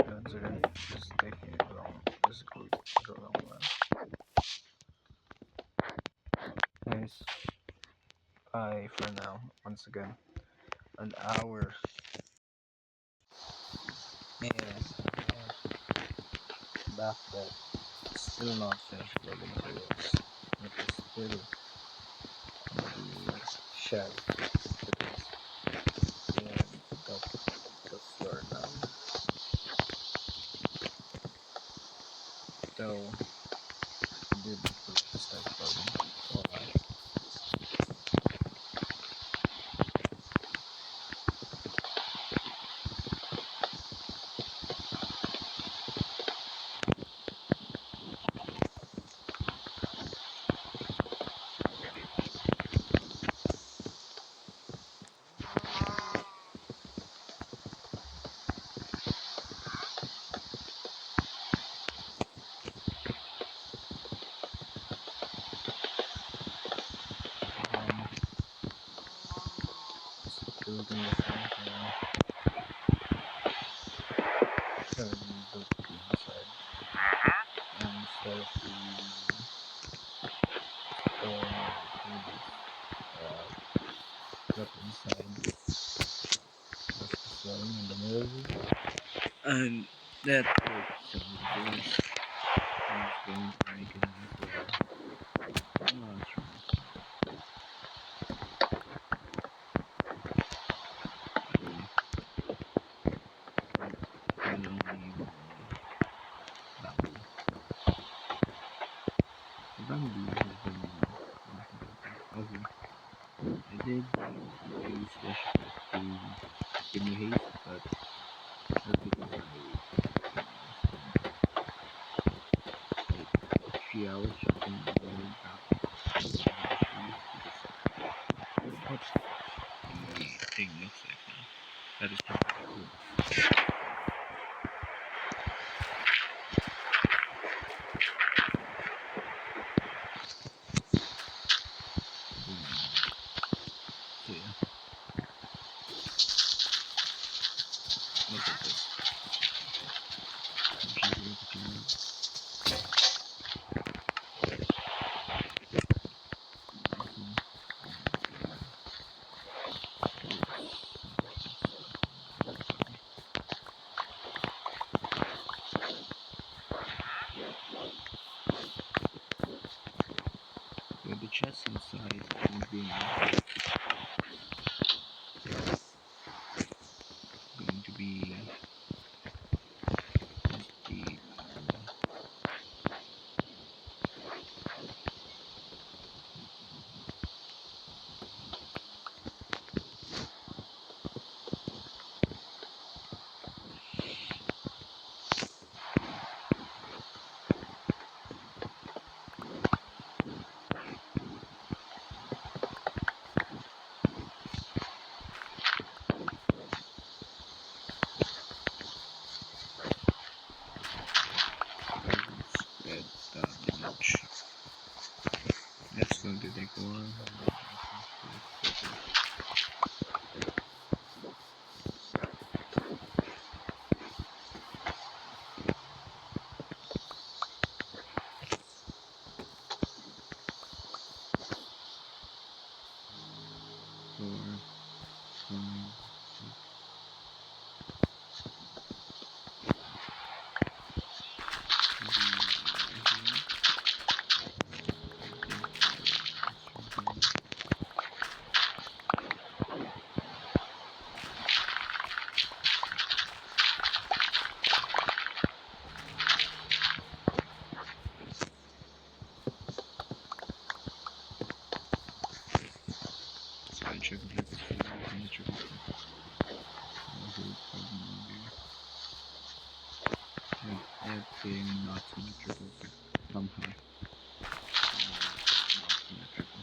Once again, just taking it long. This could take a long while. Nice. Bye for now. Once again, an hour. Man, back that still not finished building materials. It is still on the shed. And got the floor down. So I did improve the start building. Alright. Um, just building the front now. And build the inside. instead of the cables stuck inside of the flooring in the middle. And that works. So this is going to make a nice I don't need bamboo. The bamboo has been okay. I did use flash to give me haste, but that's because I 3 hours chopping the wood back to the trees because what the thing looks like now. That is probably wood. So yeah, look at this. So the chest inside is being going to be the spread damage. That's going to take a while. Four, five, let's check if it's everything not symmetrical somehow. Not symmetrical.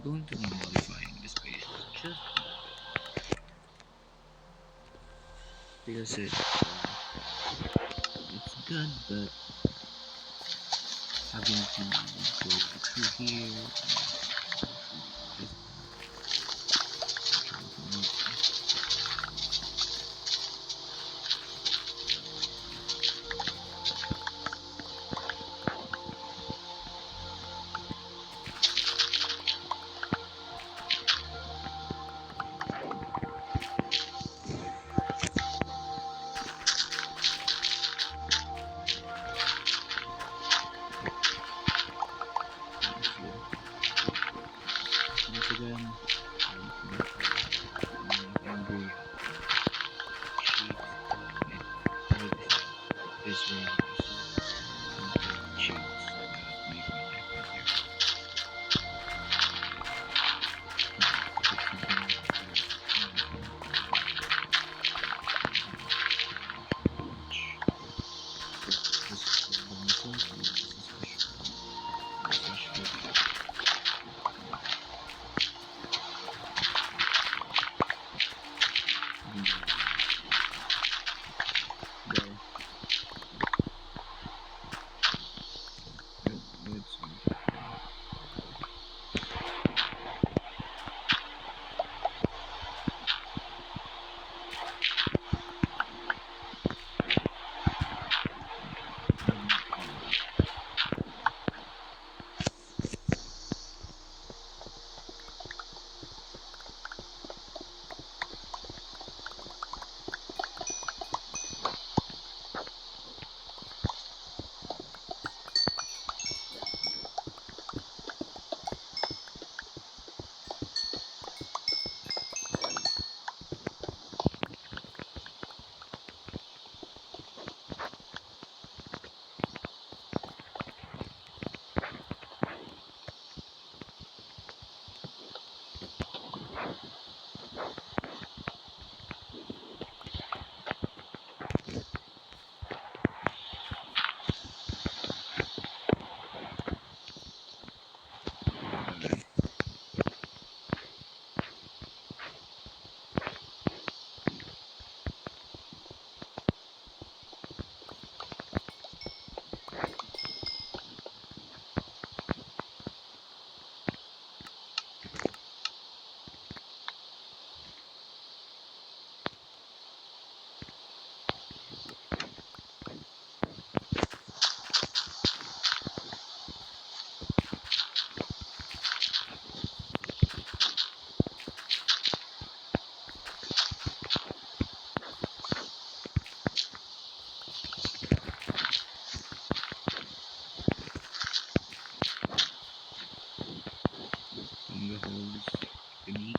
I'm going to be modifying the space just because it's good, but having to go through here just once again, every sheet is very sheets that make my life from the holes beneath.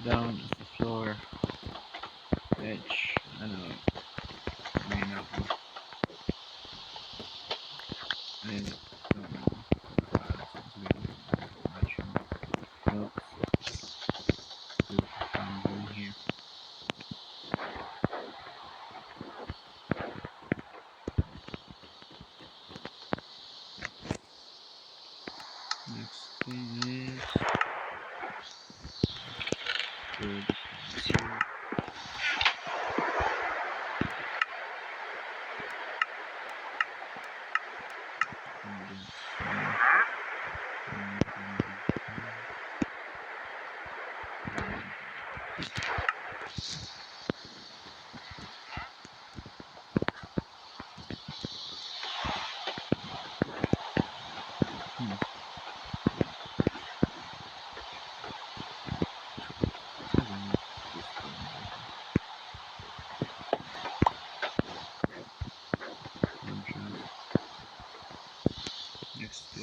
Down is the floor edge. I don't know. I mean, I don't know. Not sure. Nope. Down here. Next thing is good.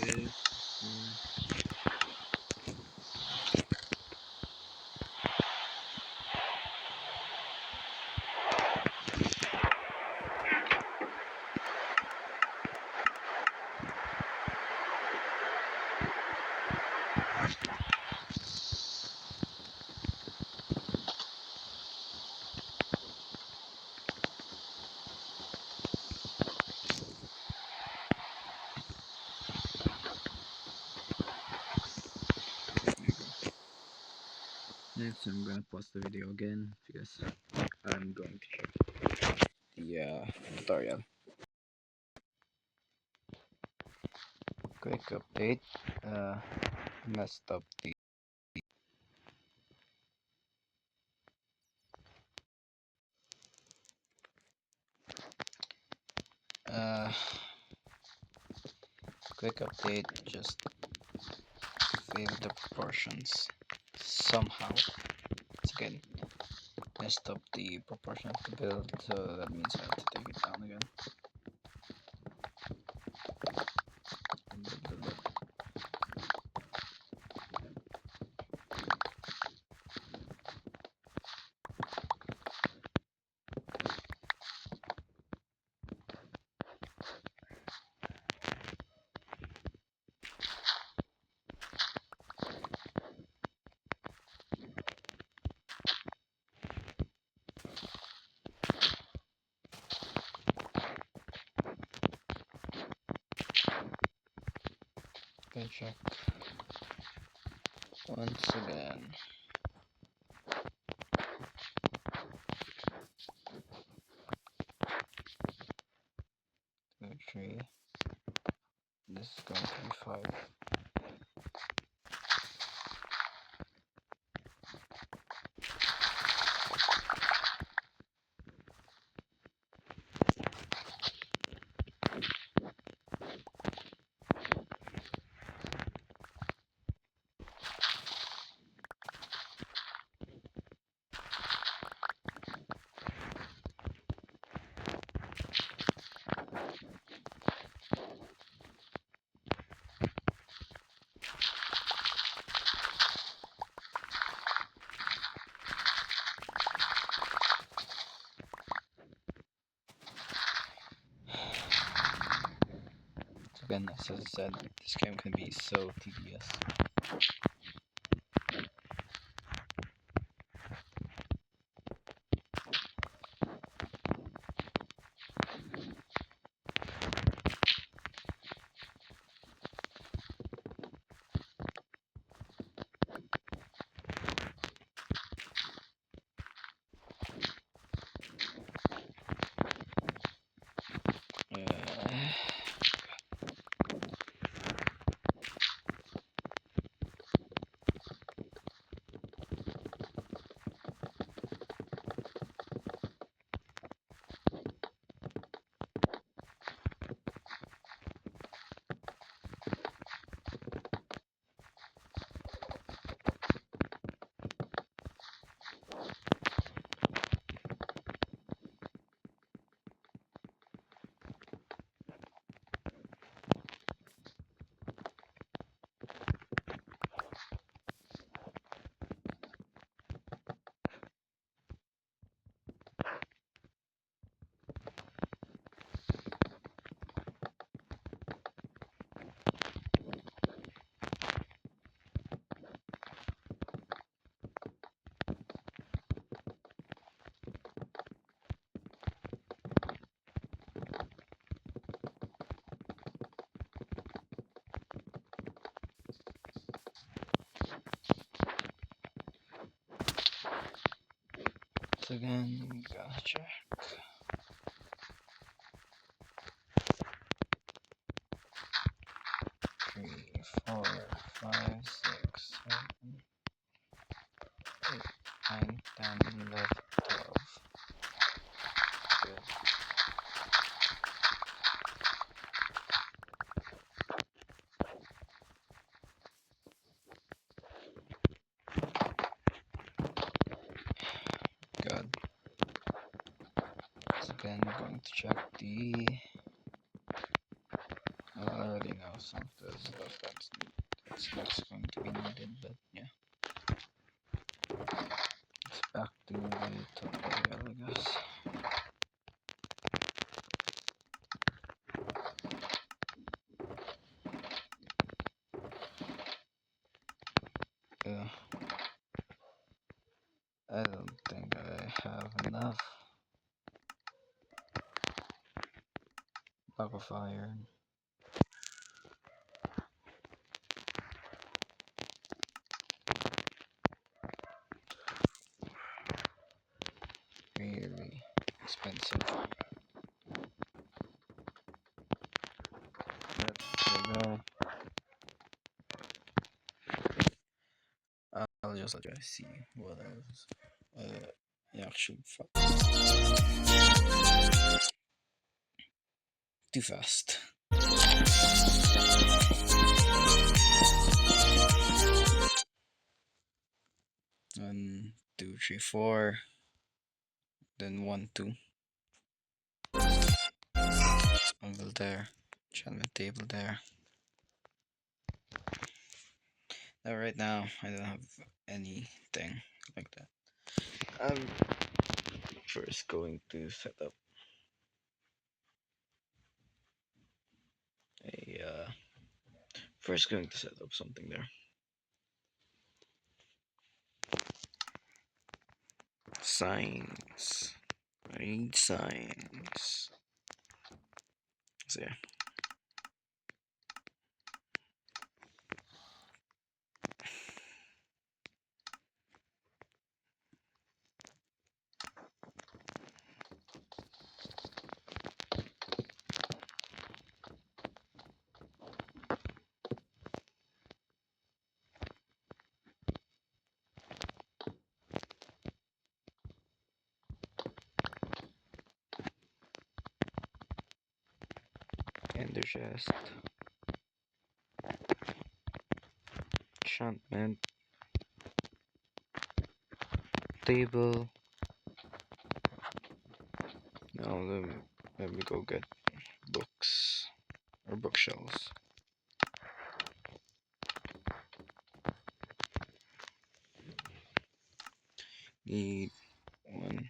this. Next, I'm gonna pause the video again because I'm going to check the tutorial. Quick update. Messed up the uh quick update. Just failed the proportions somehow. It's again messed up the proportion of the build, so that means I have to take it down again. Okay, check once again. 2, 3. This is going to be 5. Again, as I said, this game can be so tedious. So again, gotta check. 3, 4, 5, 6, 7, 8, 9, 10, 11, 12. Good. Good. So again, we're going to check the everything else. some of the stuff that's going to be needed, but yeah. It's back to the tutorial, I guess. Yeah. I don't think I have enough block of iron. Really expensive. But there we go. I'll just let you guys see what I actually too fast. 1, 2, 3, 4. Then 1, 2. Anvil there. Enchantment table there. Now right now I don't have anything like that. I'm first going to set up something there. Signs. I need signs. So yeah. Ender chest. Enchantment table. Now let me go get books or bookshelves. Need 1,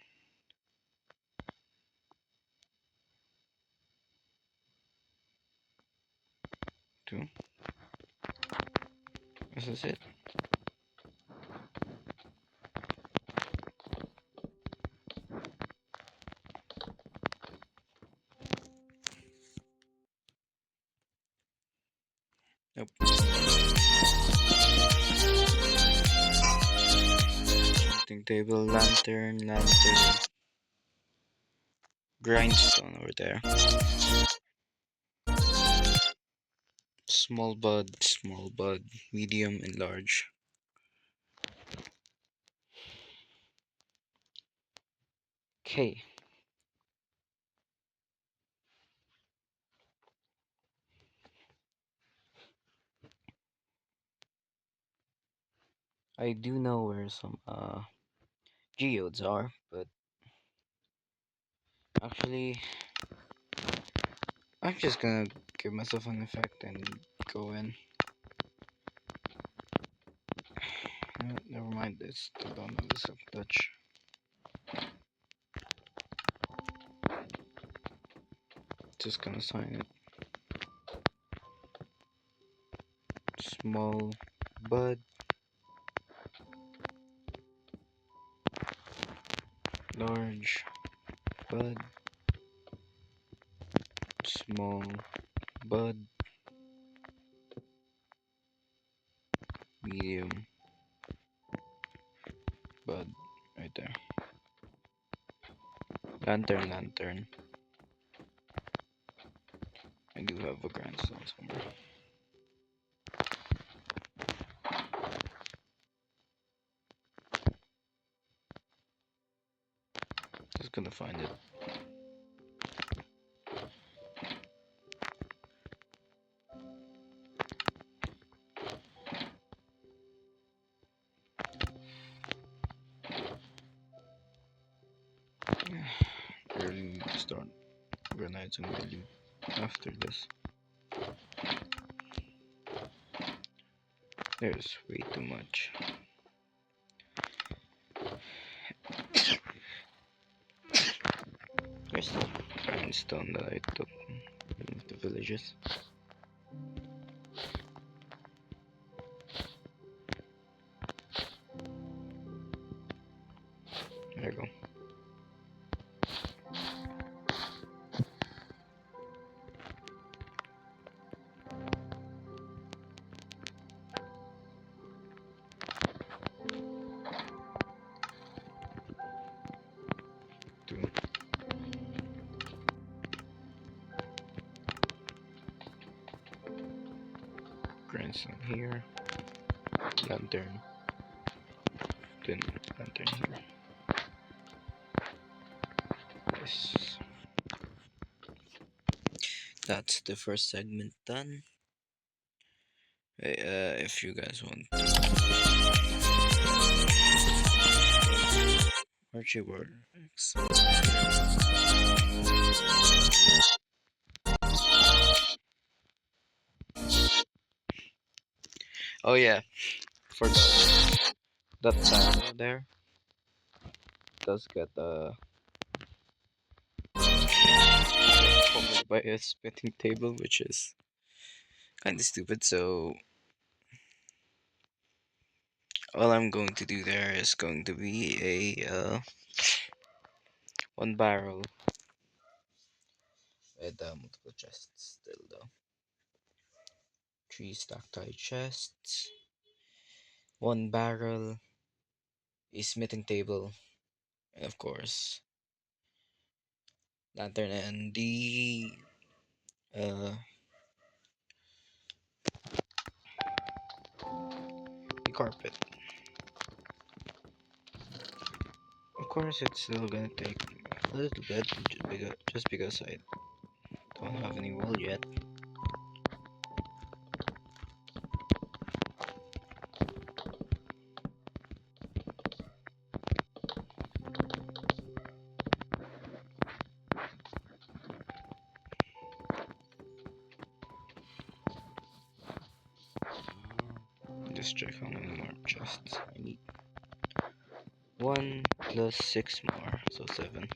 2. Is this it? Nope. Crafting table, lantern, grindstone over there. Small bud, medium and large. Okay. I do know where some geodes are, but actually I'm just gonna give myself an effect and go in. Never mind this. I don't know this of Dutch. Just gonna sign it. Small bud, large bud, small bud, medium bud, right there. Lantern. I do have a grindstone somewhere. Just gonna find it. I really need to start organizing my loot after this. There's way too much. There's the grindstone that I took from the villages. There you go. Two. Grindstone here. Lantern. Then lantern here. Yes. That's the first segment done. If you guys want Archie works. Oh yeah, for that tower there does get followed by a spitting table, which is kind of stupid. So all I'm going to do there is going to be a one barrel with multiple chests still though. 3 stacked tie chests, 1 barrel, a smithing table, and of course lantern and the carpet. Of course, it's still gonna take a little bit just because I don't have any wool yet. Just check how many more chests I need. 1 plus 6 more, so 7.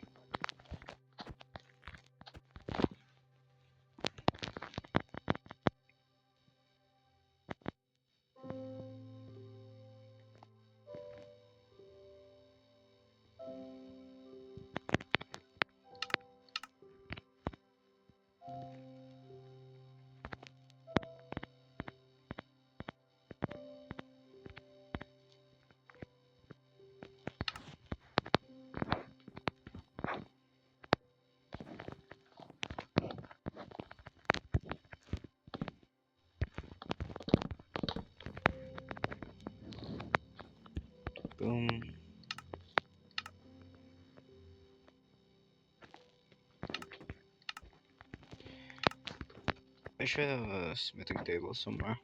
Boom. I should have a smithing table somewhere.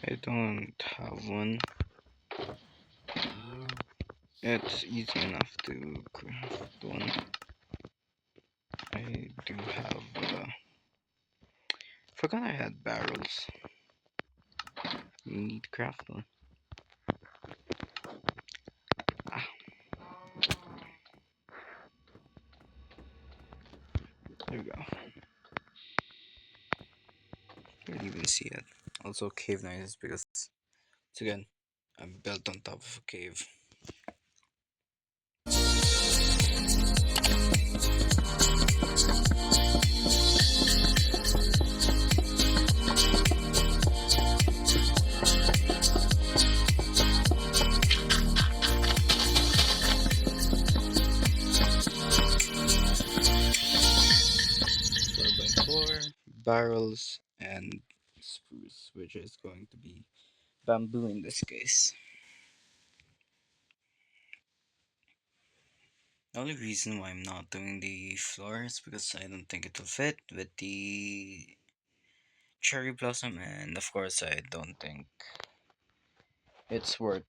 I don't have one. It's easy enough to craft one. I do have. Forgot I had barrels. You need to craft one. Ah. There we go. Can't even see it. Also, cave nice because it's again, I'm built on top of a cave. barrels and spruce, which is going to be bamboo in this case. The only reason why I'm not doing the floor is because I don't think it will fit with the cherry blossom, and of course I don't think it's worth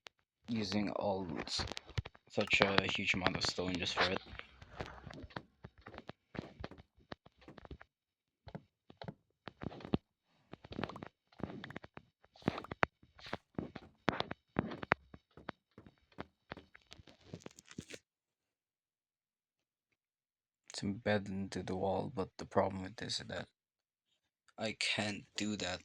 using such a huge amount of stone just for it. It's embedded into the wall, but the problem with this is that I can't do that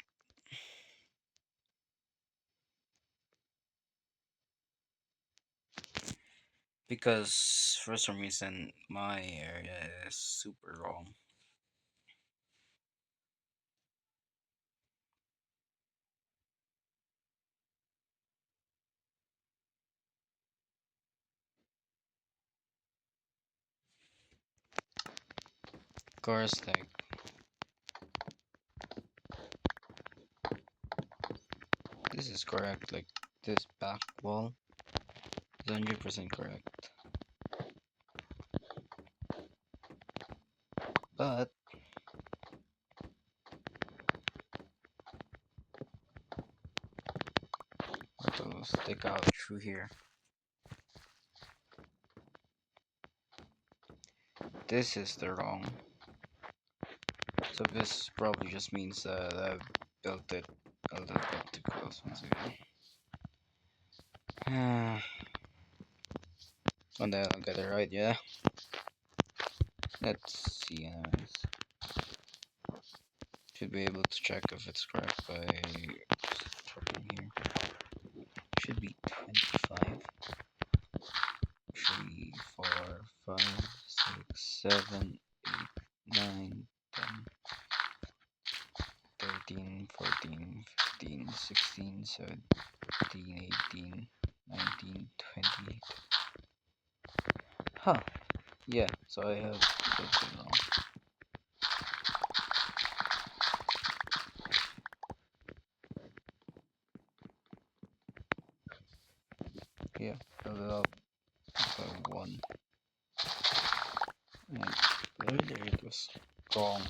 because for some reason my area is super wrong. Of course, like this is correct, like this back wall is 100% correct. But it'll stick out through here. This is the wrong. So this probably just means that I built it a little bit too close once again. One day I'll get it right, yeah. Let's see anyways. Should be able to check if it's correct by checking here. Should be 25. 3, 4, 5, 6, 7, 8, 9, 10, 13, 14, 15, 16, 17, 18, 19, 20. Huh. Yeah, so I have built it wrong. Yeah, build it up by 1. And earlier it was wrong.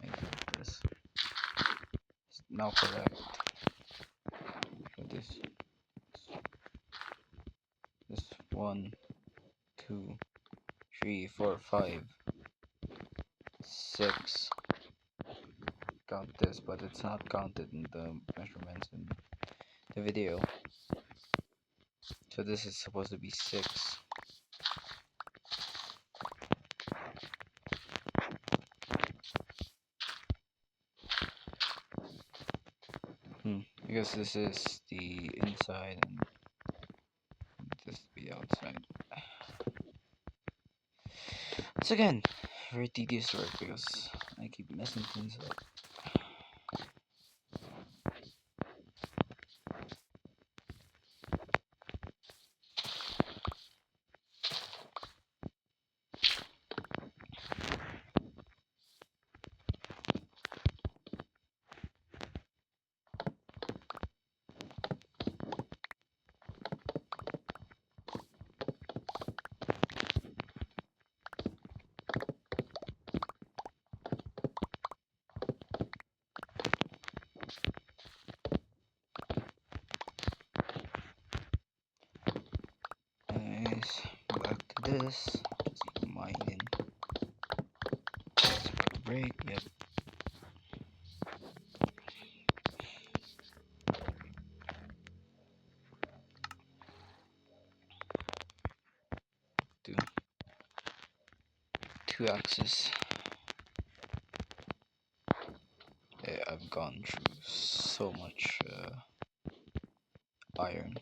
I did this. It's now correct. So this 1, 2, 3, 4, 5, 6. Count this, but it's not counted in the measurements in the video. So this is supposed to be 6. Because this is the inside and this is the outside. It's again very tedious work because I keep messing things up. Anyways, back to this. Just mining. Break, yep. Two axes. Yeah, I've gone through so much iron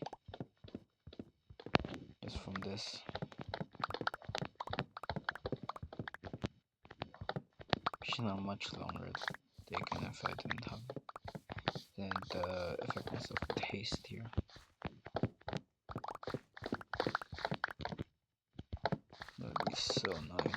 just from this. Actually, not much longer taken if I didn't have the effectiveness of the haste here. That would be so annoying.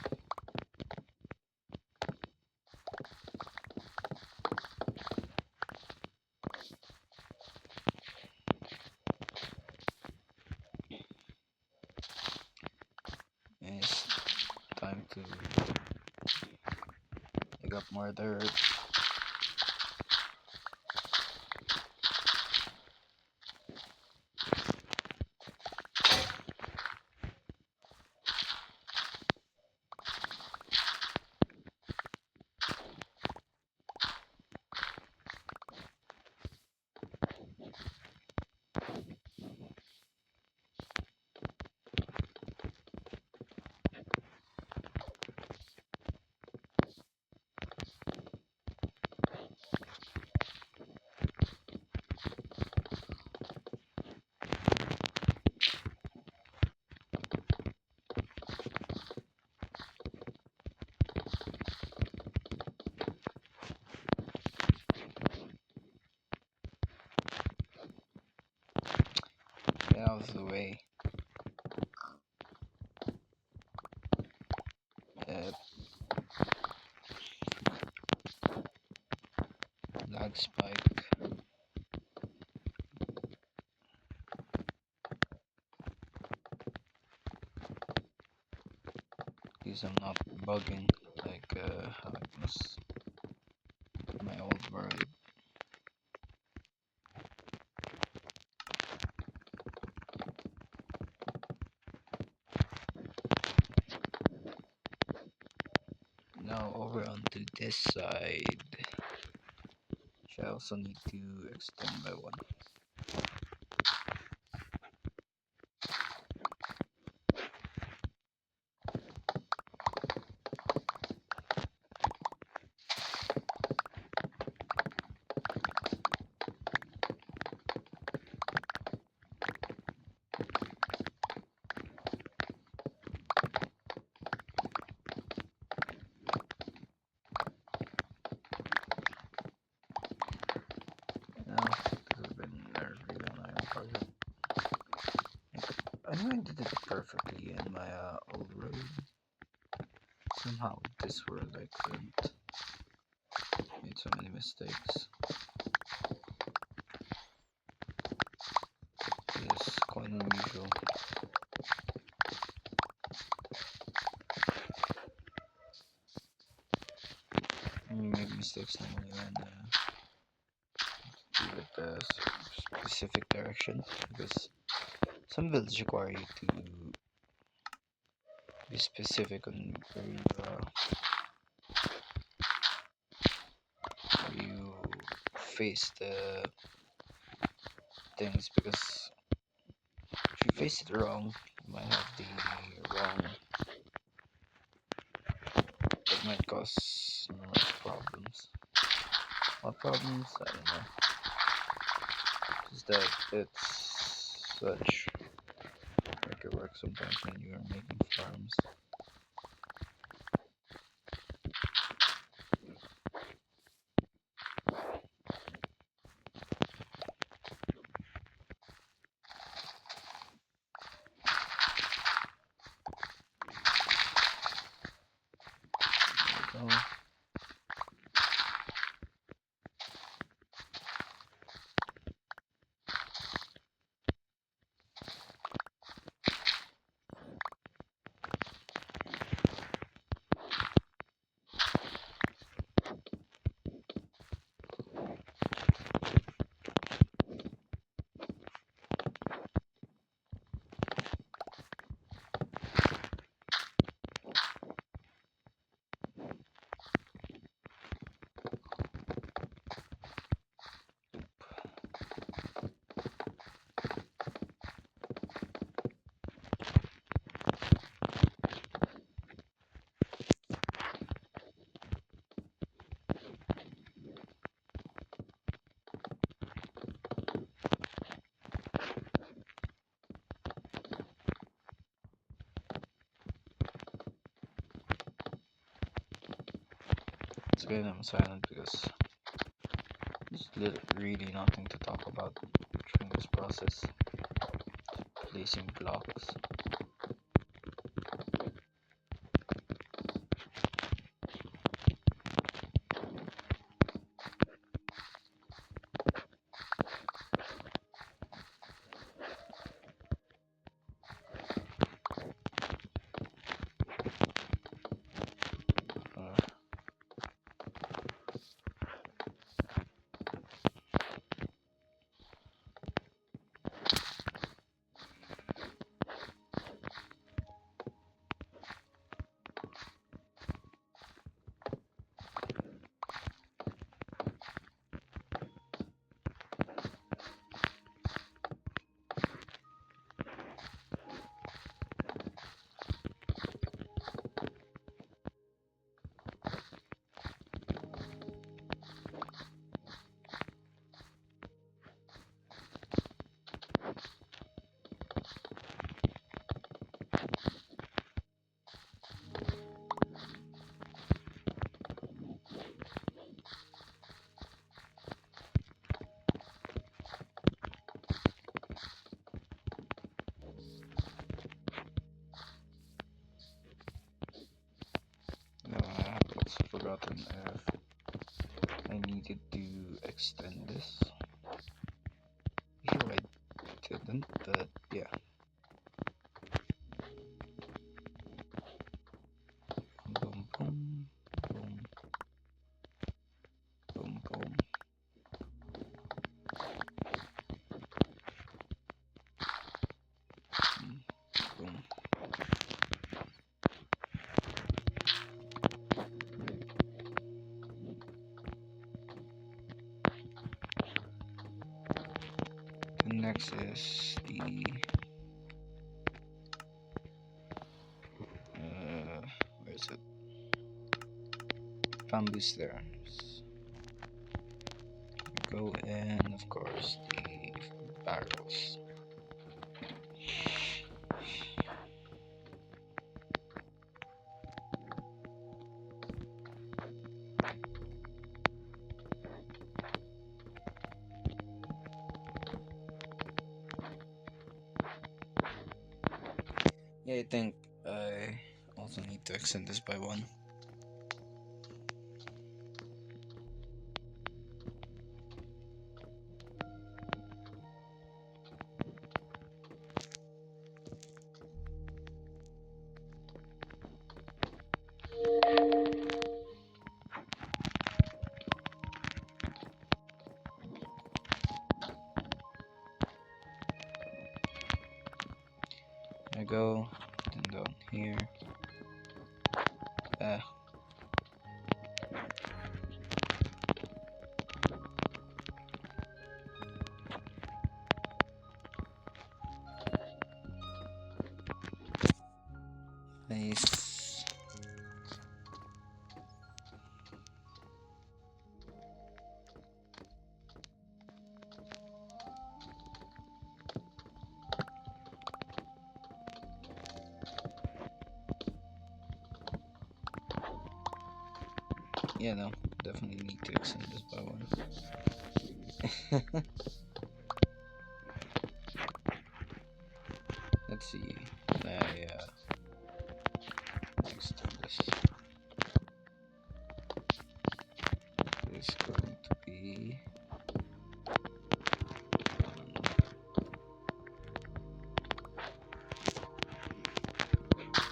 to dig up more dirt. Get out of the way. Lag spike. Because I'm not bugging like how it was in my old world. Now over onto this side. Which I also need to extend by one. Now, this has been a really annoying project. I knew I did it perfectly in my old road. Somehow this world I couldn't. Made so many mistakes. It's quite unusual. You make mistakes normally when do like a specific direction, because some builds require you to be specific on where you face the things, because if you face it wrong, you might have the wrong. It might cause numerous problems. What problems? I don't know. Just that it's such like it works sometimes when you are making farms. There we go. It's good I'm silent because there's really nothing to talk about during this process. Placing blocks. forgotten if I needed to extend this. Sure, I didn't, but yeah. Boom, boom, boom, boom, boom. Boom. The next is the where is it? Bamboo stairs. Go and of course the barrels. Yeah, I think I also need to extend this by one. I go, then down here. Nice. Yeah, no, definitely need to extend this by one. Let's see. I extend this. It's going to be 1,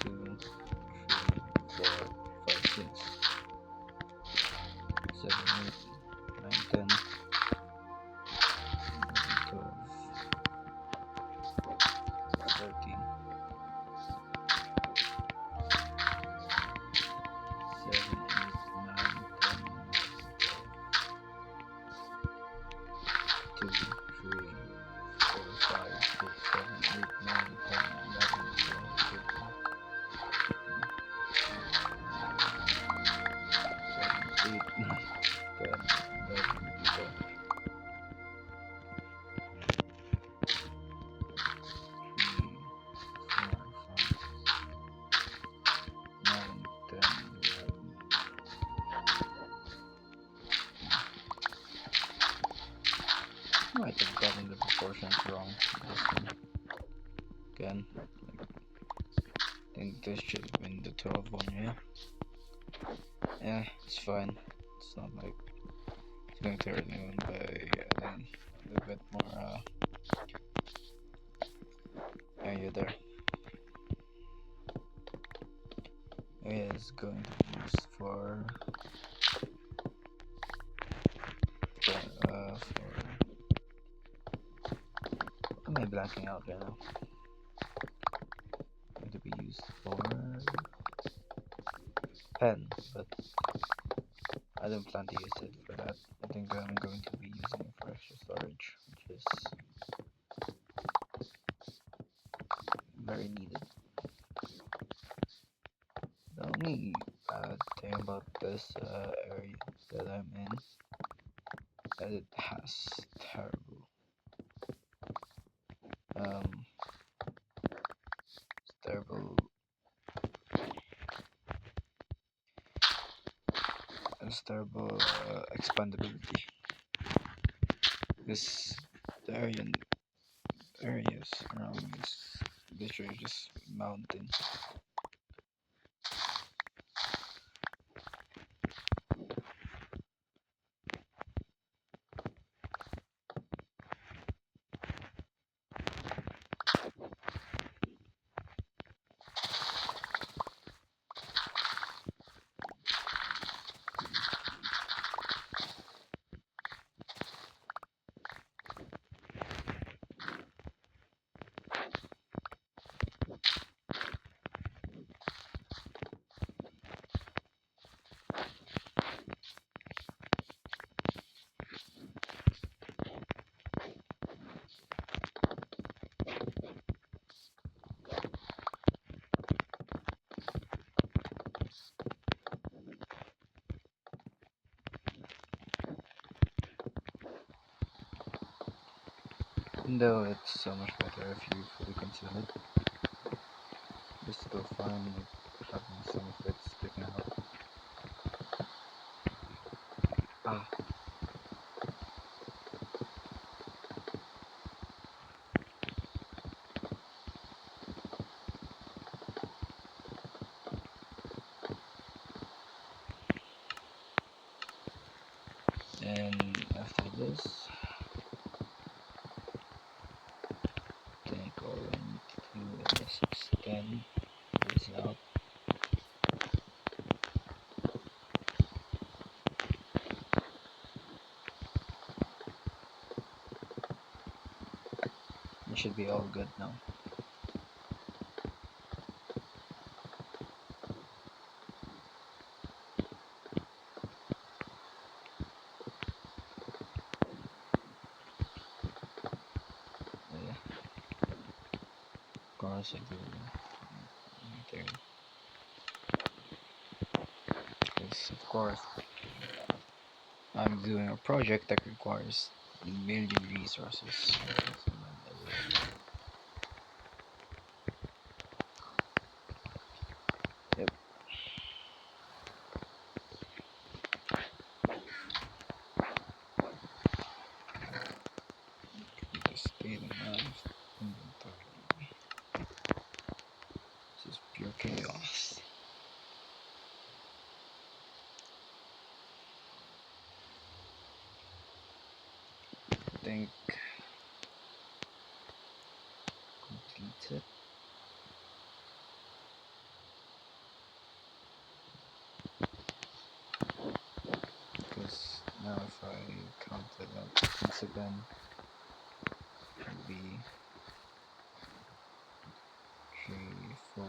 2, 3, 4, 5, 6, 7, 8, 9, 10, 12, 13, 7, 8, 9, 10, 2, 3, 4, 5, 6, 7, 8, 9, 10, 11, 12, 13, 7, 8, 9, 10, 11, 12. 9, 10, 11. Might have gotten the proportions wrong. This one. Again, I think this should have been the 12 one, yeah. Yeah, it's fine. It's not like it's going to hurt anyone by adding a little bit more area there. It is going to be used for what am I blanking out right now? Going to be used for pen, but I don't plan to use it for that. I think I'm going to be using it for extra storage, which is very needed. The only bad thing about this area that I'm in is that it has terrible expandability. This the areas around me is literally just mountain. Though it's so much better if you fully conceal it. It's still fine, like having some of it sticking out. Ah, and after this, I think all I need to do is extend this out. It should be all good now. Yeah, of course I do. There, because of course I'm doing a project that requires million resources. Yep, just state amount of inventory. This is pure chaos. I think completes it. Because now if I count it up once again, it would be 3, 4,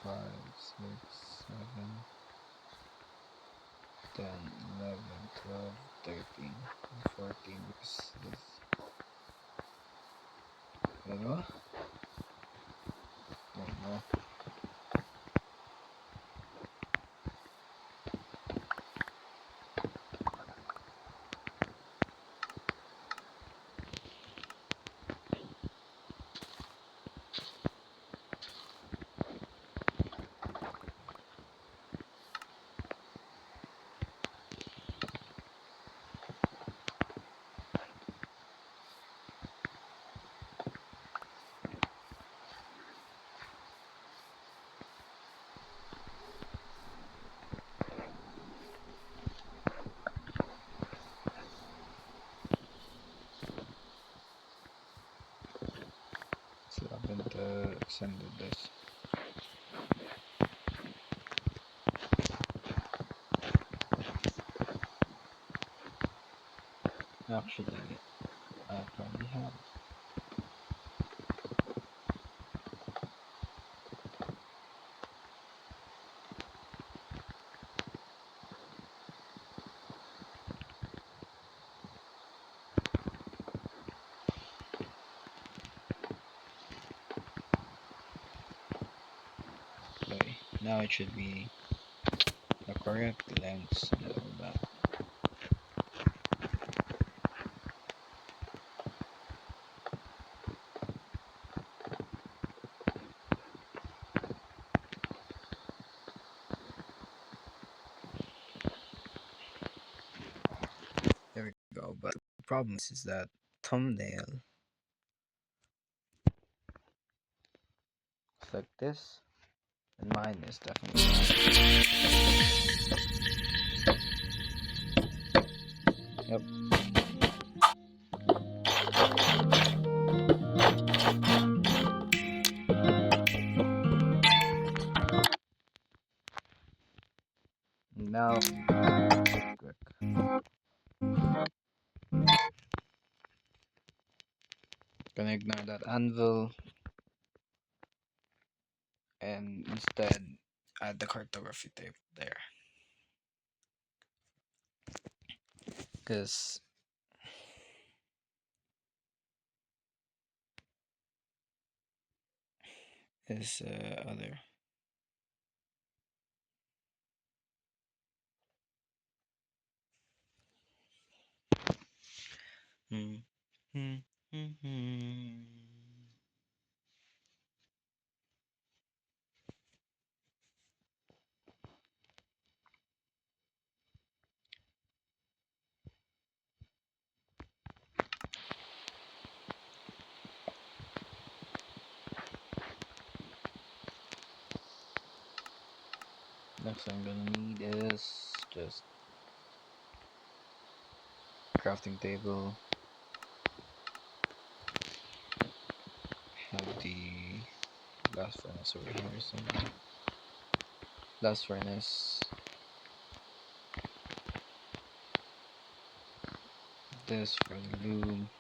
5, 6, 7, 10, 11, 12, 13, 14. Because this. Dalawa? Don't know. So I haven't extended this. Actually, I probably have. Okay, now it should be the correct length and all that. There we go. But the problem is that thumbnail is like this, and mine is definitely not. Yep. Now, quick. Gonna ignore that anvil and instead add the cartography tape there. Because this other. Hmm. Hmm. Mhm. Next I'm gonna need is just crafting table. Have the blast furnace over here somewhere. Blast furnace. This for the loom.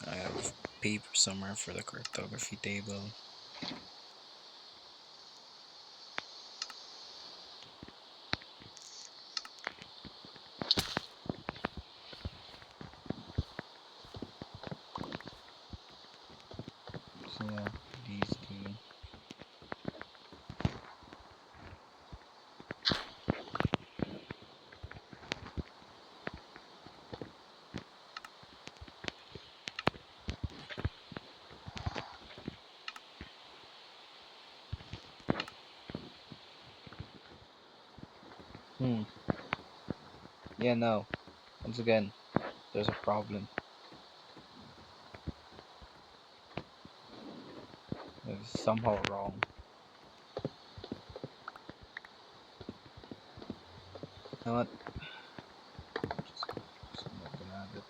I have paper somewhere for the cartography table. So yeah, these two. Yeah, no. Once again, there's a problem. It's somehow wrong. You know what? Just not gonna add it.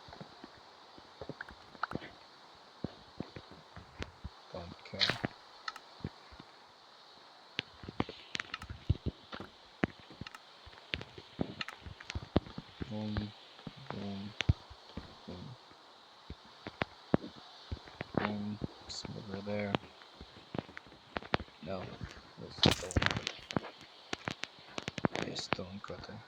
Don't care. Boom, boom, boom, boom. Smoker there. No, that's stone. Yeah, stone cutter.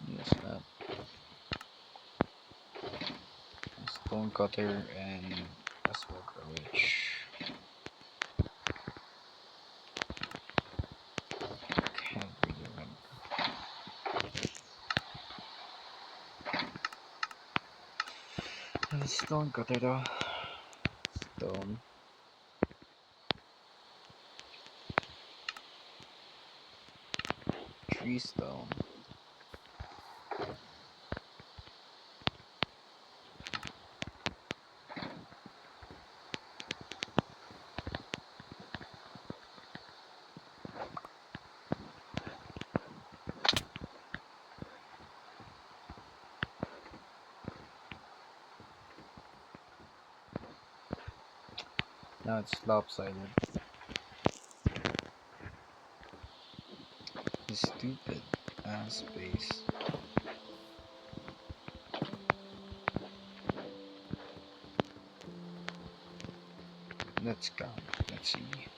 Yes, that. Stone cutter and a smoker, which can't really remember. Stone cutter though. Stone. Tree stone. Now it's lopsided. This stupid ass space. Let's count. Let's see.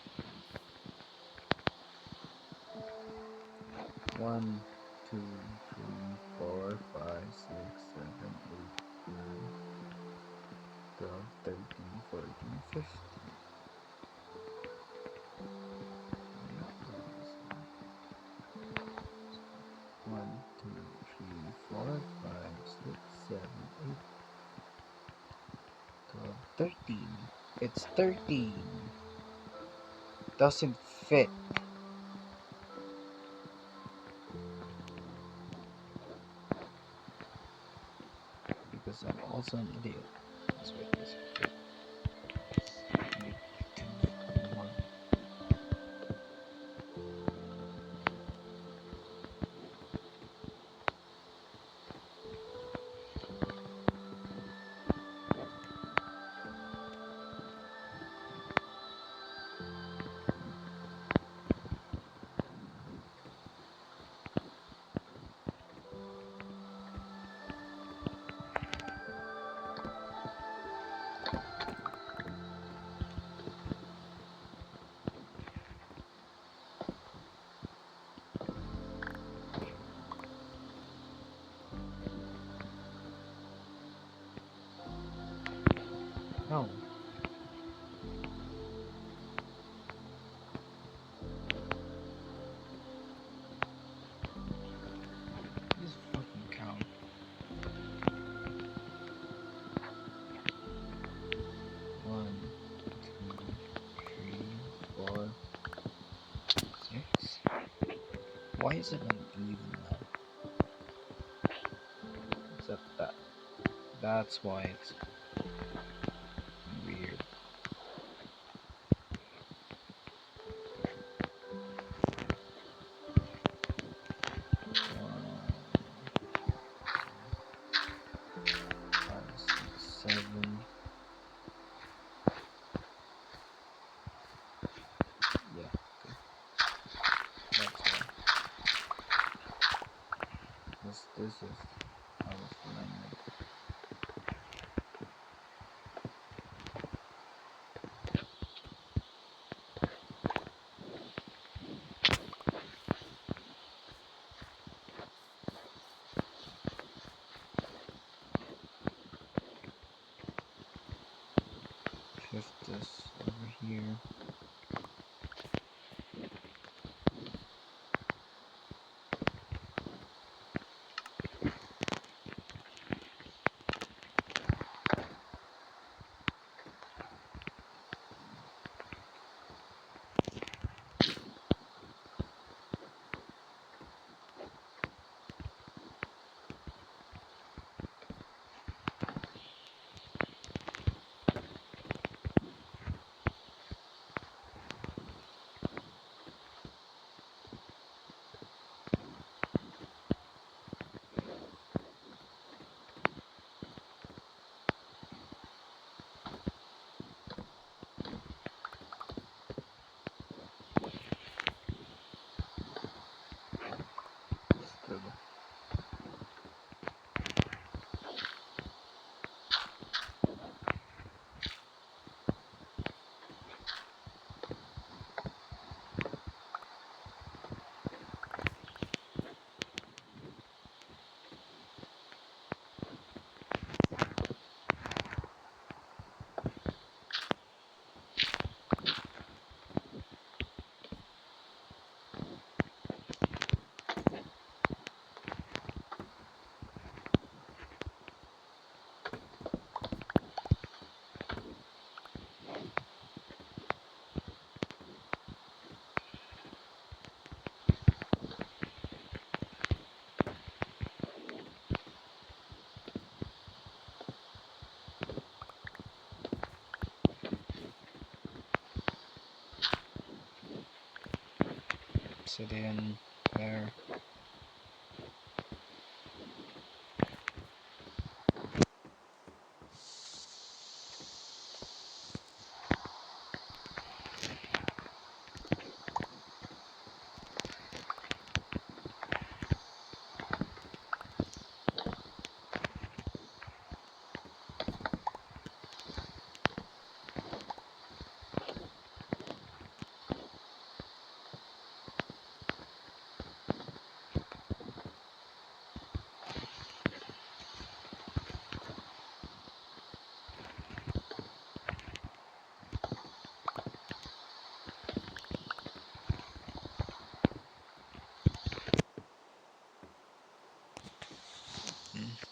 1, 2, 3, 4, 5, 6, 7, 8, 9, 12, 13, 14, 15. One, 2, 3, 4, 5, 6, 7, 8, 12, 13. It's 13. Doesn't fit. Because I'm also an idiot. That's why it doesn't fit. I need to look more. No. Just fucking count. 1, 2, 3, 4, 6. Why is it uneven now? Except that. That's why it's weird. Five, six, 7. Yeah, good. That's why. This is out of alignment. Shift this over here. Still. Obsidian there.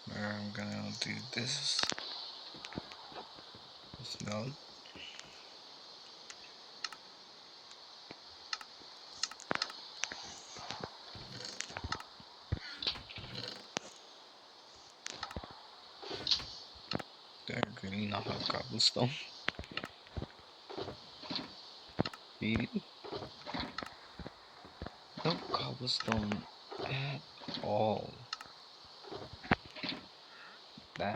Where I'm gonna do this node. They're green off of cobblestone. Really? No cobblestone at all. Damn.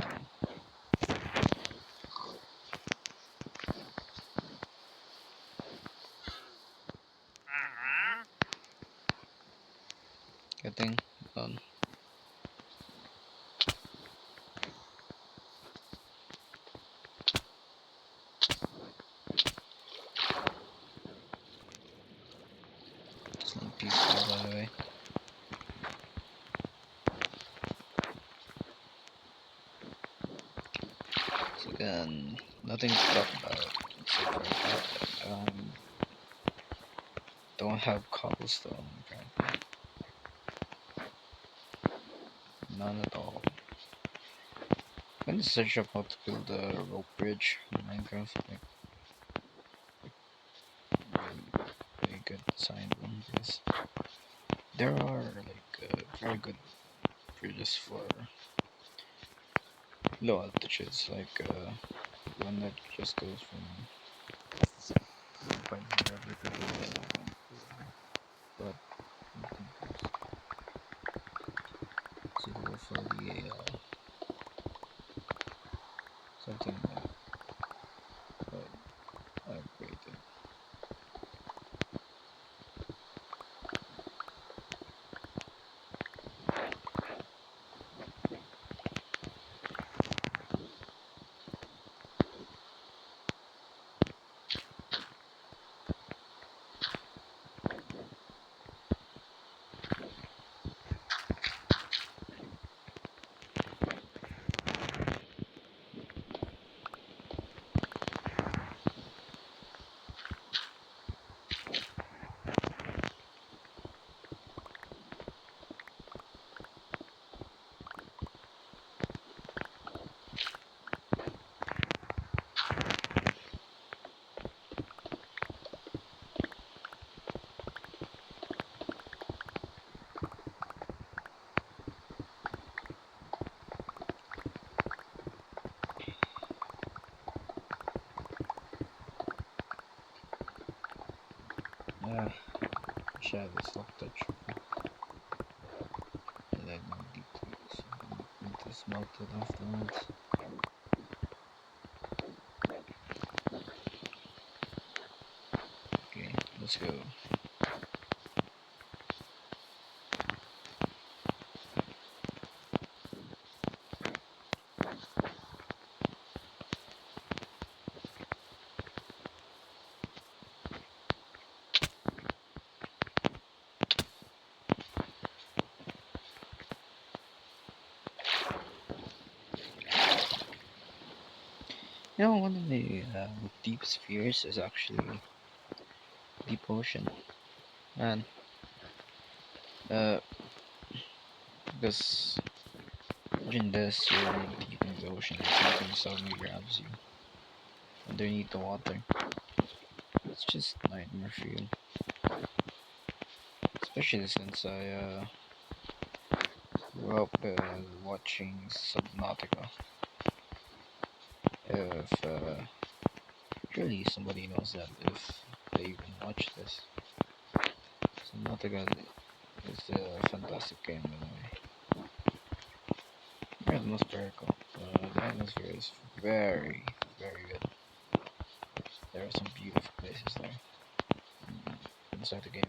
Getting done. It's not peaceful, by the way. So Again, nothing to talk about except for the fact that don't have cobblestone apparently. None at all. I'm gonna search up how to build a rope bridge in Minecraft. Like really good designed one because there are like very good bridges for low altitudes, like one that just goes from point wherever to but I think it's suitable for the something like what I've created. Yeah, share the soft touch. I like my deeply so it is melted afterwards. Okay, let's go. You know, one of the deep spheres is actually deep ocean, and uh, because imagine this: you're deep in the ocean, and something suddenly grabs you underneath the water. It's just nightmare for you, especially since I grew up watching Subnautica. If surely somebody knows that if they even watch this. Subnautica is a fantastic game, by the way. Very atmospherical. The atmosphere is very, very good. There are some beautiful places there inside the game.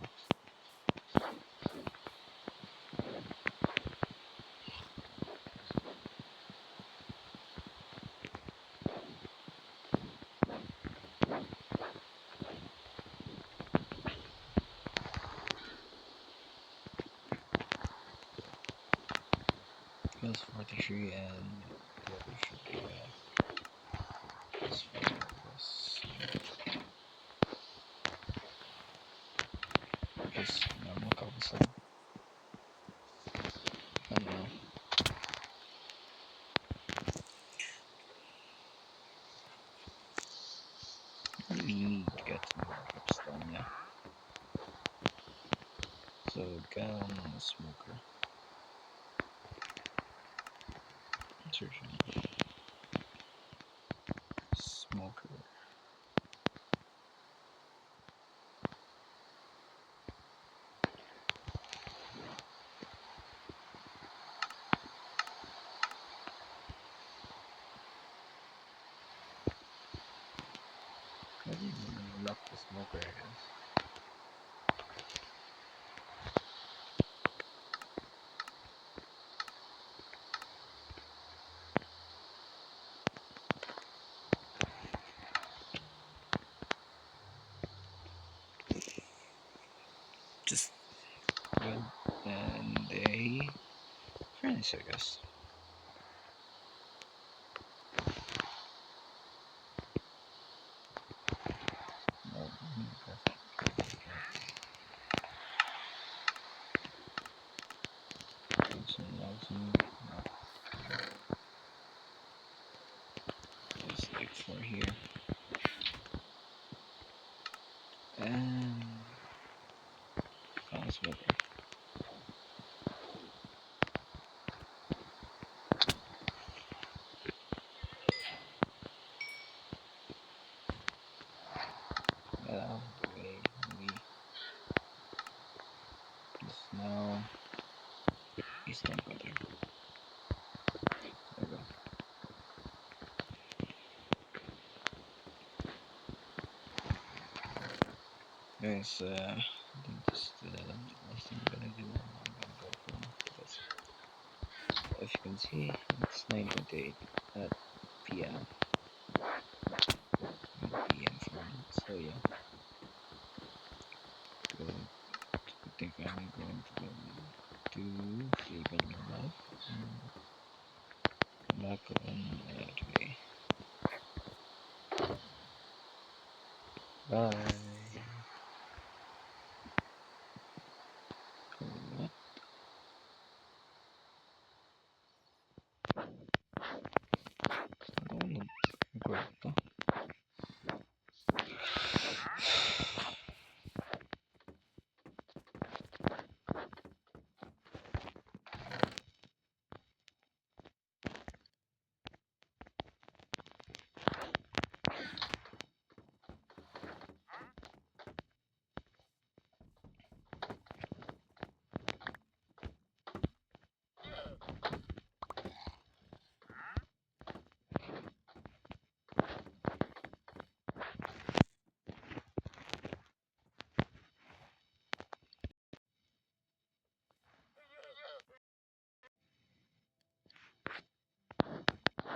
Plus 43 and the other should be plus 4 plus just normal cobblestone. I don't know. I really need to get more cobblestone, yeah. So gun, smoker. Searching. Smoker. I didn't even unlock the smoker, I guess. Just good and a furnace, I guess. No. Just look for here. And cause weather. Get out of the way. We just now eastern weather. There we go. Guys, I think this is the last thing I'm gonna do. I'm gonna go home because as you can see, it's 9:28 at PM. PM for me. So yeah, go, I think I'm going to go to sleep in real life. Back on today. Bye. What? I don't know. Record to.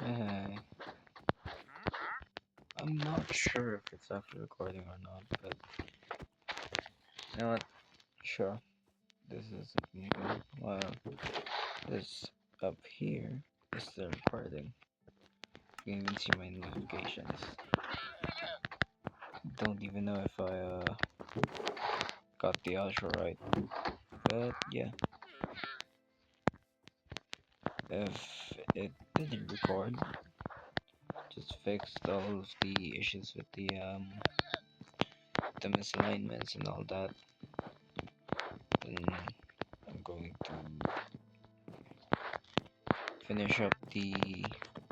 Hey. I'm not sure if it's actually recording or not, but you know what? Sure. This is new. Well, this up here is the recording. You can even see my notifications. Don't even know if I got the outro right, but yeah. If it didn't record, just fixed all of the issues with the misalignments and all that, then I'm going to finish up the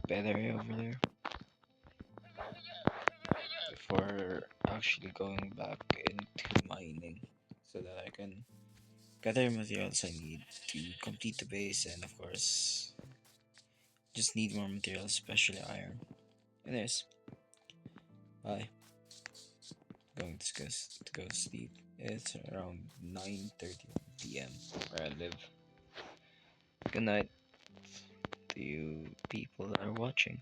bed area over there before actually going back into mining so that I can gather materials I need to complete the base, and of course just need more materials, especially iron. Anyways, bye. Going to go sleep. It's around 9:31 p.m. where I live. Good night to you people that are watching.